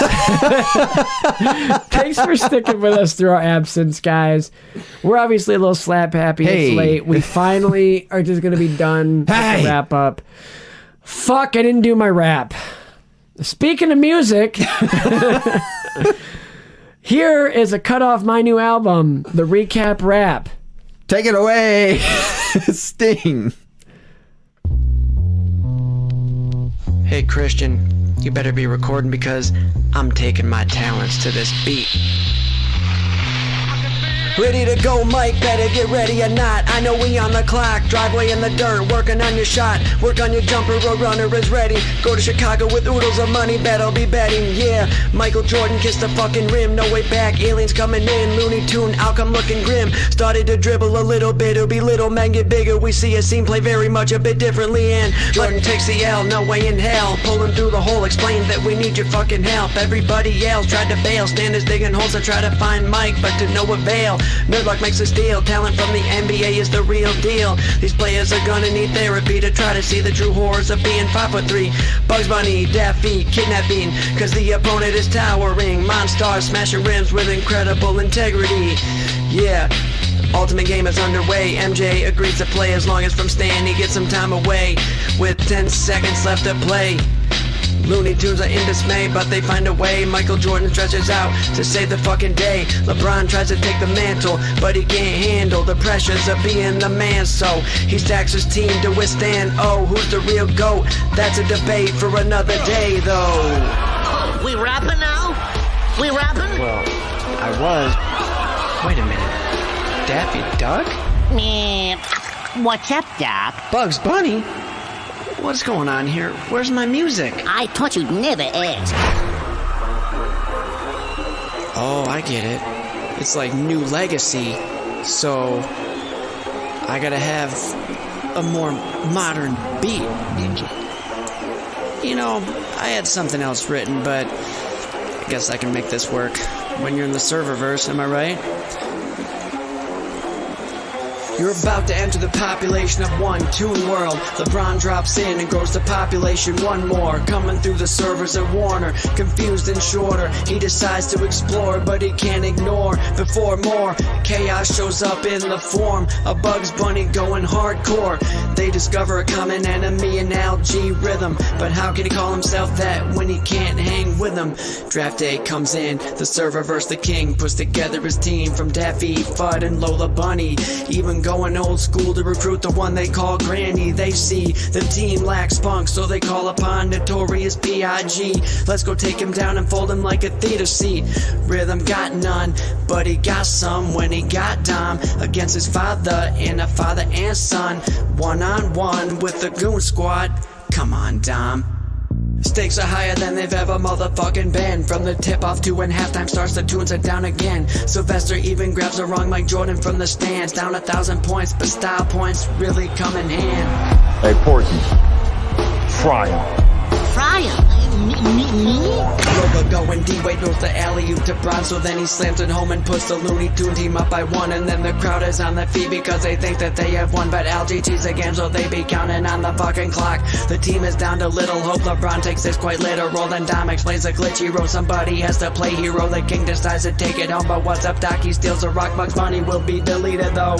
Thanks for sticking with us through our absence, guys. We're obviously a little slap happy. It's late. We finally are just going to be done with the wrap up. Fuck, I didn't do my rap. Speaking of music, here is a cut off my new album, the recap rap. Take it away, Sting. Hey, Christian, you better be recording because I'm taking my talents to this beat. Ready to go, Mike, better get ready or not. I know we on the clock, driveway in the dirt, working on your shot. Work on your jumper, road runner is ready. Go to Chicago with oodles of money, bet I'll be betting, yeah. Michael Jordan kissed the fucking rim, no way back, aliens coming in. Looney Tune, outcome looking grim. Started to dribble a little bit, it'll be little, man get bigger. We see a scene play very much a bit differently, and Jordan takes the L, no way in hell. Pulling through the hole, explain that we need your fucking help. Everybody yells, tried to bail, standers digging holes to try to find Mike, but to no avail. Nerd luck makes us deal. Talent from the NBA is the real deal. These players are gonna need therapy to try to see the true horrors of being 5'3". Bugs Bunny, Daffy, kidnapping, cause the opponent is towering. Monstars smashing rims with incredible integrity. Yeah. Ultimate game is underway. MJ agrees to play as long as from Stan he gets some time away. With 10 seconds left to play. Looney Tunes are in dismay, but they find a way. Michael Jordan stretches out to save the fucking day. LeBron tries to take the mantle, but he can't handle the pressures of being the man. So he stacks his team to withstand. Oh, who's the real GOAT? That's a debate for another day, though. Oh, we rapping now? We rapping? Well, I was. Wait a minute. Daffy Duck? Meh. What's up, Doc? Bugs Bunny? What's going on here? Where's my music? I thought you'd never ask. Oh, I get it. It's like new legacy, so I gotta have a more modern beat. You know, I had something else written, but I guess I can make this work. When you're in the serververse, am I right? You're about to enter the population of one toon world. LeBron drops in and grows the population one more. Coming through the servers at Warner, confused and shorter. He decides to explore, but he can't ignore. Before more chaos shows up in the form of Bugs Bunny going hardcore. They discover a common enemy in Algae Rhythm, but how can he call himself that when he can't hang with them? Draft day comes in, the serververse, the king puts together his team from Daffy, Fudd, and Lola Bunny. Even going old school to recruit the one they call Granny. They see the team lacks spunk, so they call upon Notorious P.I.G. Let's go take him down and fold him like a theater seat. Rhythm got none, but he got some when he got Dom against his father and a father and son. One-on-one with the Goon Squad. Come on, Dom. Stakes are higher than they've ever motherfucking been. From the tip-off to when halftime starts, the tunes are down again. Sylvester even grabs a wrong Mike Jordan from the stands. Down 1,000 points, but style points really come in hand. Hey, Porky. Fry him. Fry him? Rover going D-Wade knows the alley-oop to Bron, so then he slams it home and puts the Looney Tune team up by 1, and then the crowd is on their feet because they think that they have won, but LGT's a game, so they be counting on the fucking clock. The team is down to little hope, LeBron takes this quite literal, then Dom explains the glitch hero, somebody has to play hero, the king decides to take it home, but what's up Doc, he steals a rock, Bugs Bunny will be deleted though.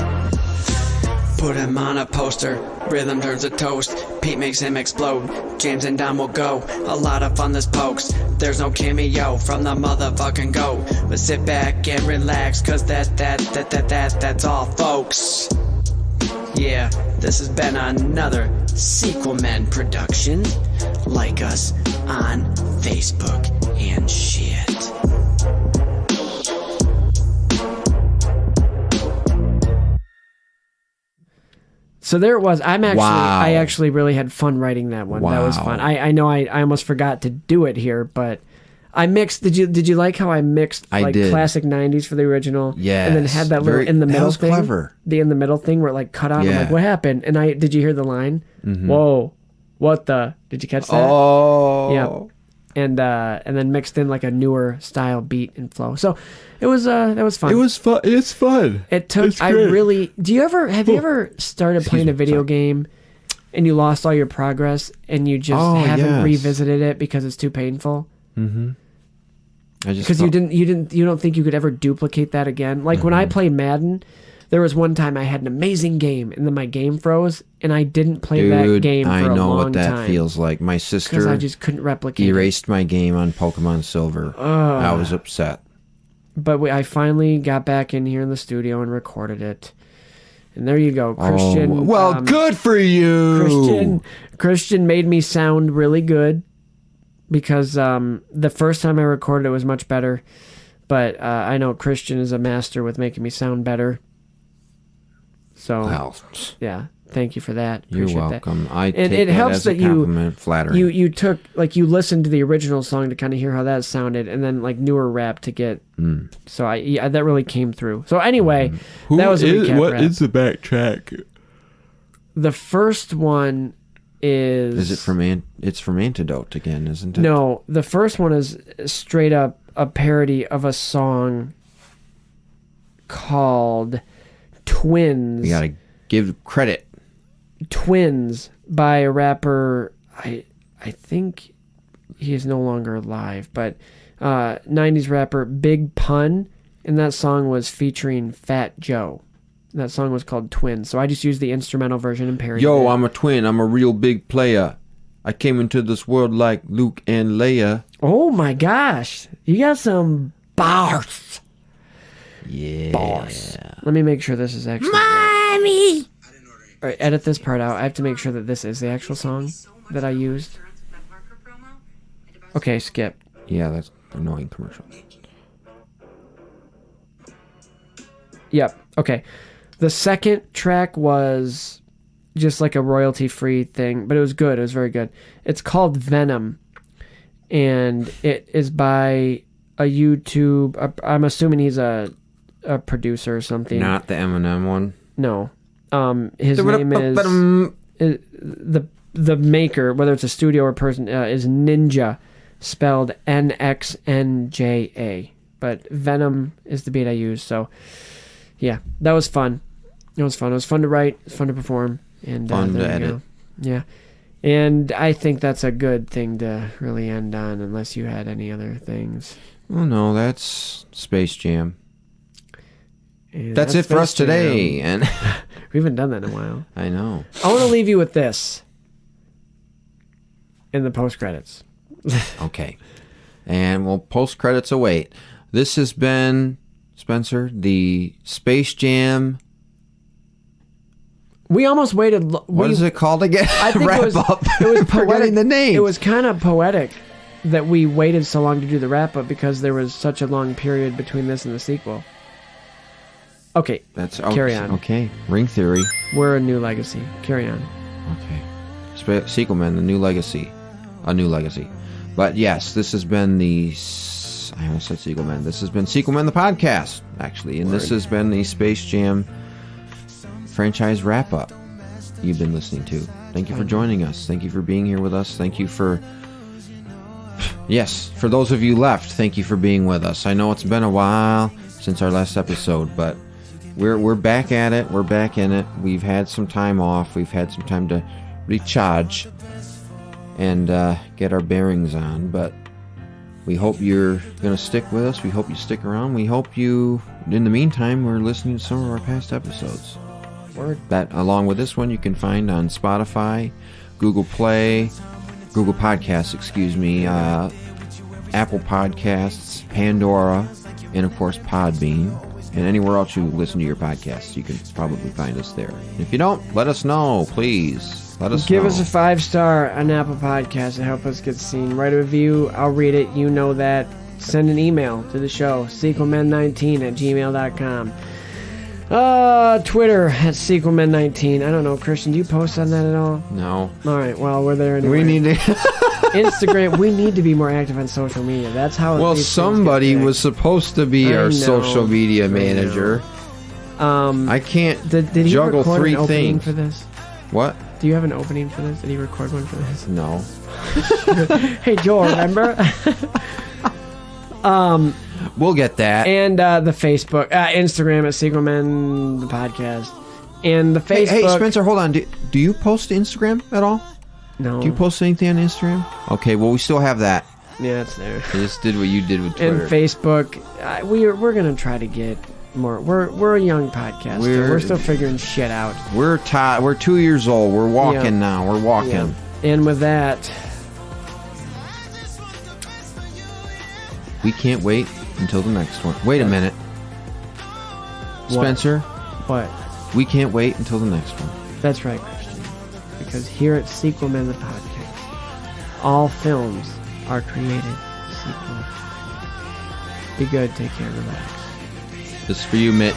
Put him on a poster, rhythm turns to toast, Pete makes him explode, James and Dom will go, a lot of fun this pokes, there's no cameo from the motherfucking GO, but sit back and relax, cause that's all folks. Yeah, this has been another Sequel Men production, like us on Facebook and shit. So there it was. Wow. I actually really had fun writing that one. That was fun. I know I almost forgot to do it here, but I mixed. Did you like how I mixed classic 90s for the original? Yes. And then had that little in the middle that was thing. Clever. The in the middle thing where it like cut out. Yeah. I'm like, what happened? And did you hear the line? Mm-hmm. Whoa, what the? Did you catch that? Oh. Yeah. And then mixed in like a newer style beat and flow. So it was that was fun. It was fun. It's fun. It took. It's great. Do you ever have you ever started playing a video game and you lost all your progress and you just haven't revisited it because it's too painful? Mm-hmm. Because you don't think you could ever duplicate that again. Like when I played Madden, there was one time I had an amazing game and then my game froze and I didn't play that game for a long time. I know what that feels like. My sister, because I just couldn't replicate erased my game on Pokemon Silver. I was upset. But I finally got back in here in the studio and recorded it. And there you go, Christian. Well, good for you. Christian made me sound really good because the first time I recorded it was much better. But I know Christian is a master with making me sound better. So, yeah, thank you for that. You're Appreciate welcome. That. I and take it that helps as a that compliment, flattering. you took you listened to the original song to kind of hear how that sounded, and then like newer rap to get. So that really came through. So anyway, that was a recap What rap. is the backtrack? The first one is it from it's from Antidote again, isn't it? No, the first one is straight up a parody of a song called Twins. You gotta give credit. Twins by a rapper. I think he is no longer alive, but 90s rapper Big Pun, and that song was featuring Fat Joe. That song was called Twins. So I just used the instrumental version and parodied it. I'm a twin. I'm a real big player. I came into this world like Luke and Leia. Oh my gosh, you got some bars. Yeah. Bars. Let me make sure this is actually. Mommy! All right, edit this part out. I have to make sure that this is the actual song that I used. Okay, skip. Yeah, that's an annoying commercial. Yep. Okay. The second track was just like a royalty-free thing, but it was good. It was very good. It's called Venom, and it is by a YouTube. I'm assuming he's a producer or something. Not the Eminem one. No. His name is the maker, whether it's a studio or person, is Ninja, spelled NXNJA. But Venom is the beat I use. So, yeah, that was fun. It was fun. It was fun to write. It was fun to perform. And fun to edit. Go. Yeah. And I think that's a good thing to really end on, unless you had any other things. Well, no, that's Space Jam. And that's it for us today. And we haven't done that in a while. I know. I want to leave you with this in the post credits. Okay. And we'll post credits await. This has been, Spencer, the Space Jam. We almost waited. What is it called again? I think wrap it was up. poetic. The name. It was kind of poetic that we waited so long to do the wrap up because there was such a long period between this and the sequel. Okay, carry on. Okay, Ring Theory. We're a new legacy. Carry on. Okay. Sequel Men, the new legacy. A new legacy. But yes, this has been the... I almost said Sequel Men. This has been Sequel Men, the podcast, actually. And this has been the Space Jam franchise wrap-up you've been listening to. Thank you for joining us. Thank you for being here with us. Thank you for Yes, for those of you left, thank you for being with us. I know it's been a while since our last episode, but we're back at it. We're back in it. We've had some time off. We've had some time to recharge and get our bearings on, but we hope you're going to stick with us. We hope you stick around. We hope you, in the meantime, we're listening to some of our past episodes. That, along with this one, you can find on Spotify, Google Podcasts, Apple Podcasts, Pandora, and of course Podbean. And anywhere else you listen to your podcasts, you can probably find us there. And if you don't, let us know, please. Let us Give know. us a 5-star on Apple Podcasts to help us get seen. Write a review. I'll read it. You know that. Send an email to the show, sequelmen19@gmail.com. Twitter at sequelmen19. I don't know, Christian, do you post on that at all? No. All right, well, we're there anyway. We need to... Instagram, we need to be more active on social media. That's how. Well, somebody was supposed to be our social media manager. I can't did he juggle record 3 an opening things. for this? What? Do you have an opening for this? Did he record one for this? No. Hey, Joel, remember? We'll get that. And the Facebook, Instagram at Sequelmen, the podcast. And the Facebook. Hey, Spencer, hold on. Do you post to Instagram at all? No. Do you post anything on Instagram? Okay, well, we still have that. Yeah, it's there. You just did what you did with Twitter. And Facebook, we're gonna try to get more. We're a young podcast. We're still figuring shit out. We're 2 years old. We're walking now. We're walking. Yeah. And with that, we can't wait until the next one. Wait a minute, Spencer. What? We can't wait until the next one. That's right, Christian. Because here at Sequelmen, the podcast, all films are created sequel. Be good, take care, relax. This is for you, Mitch.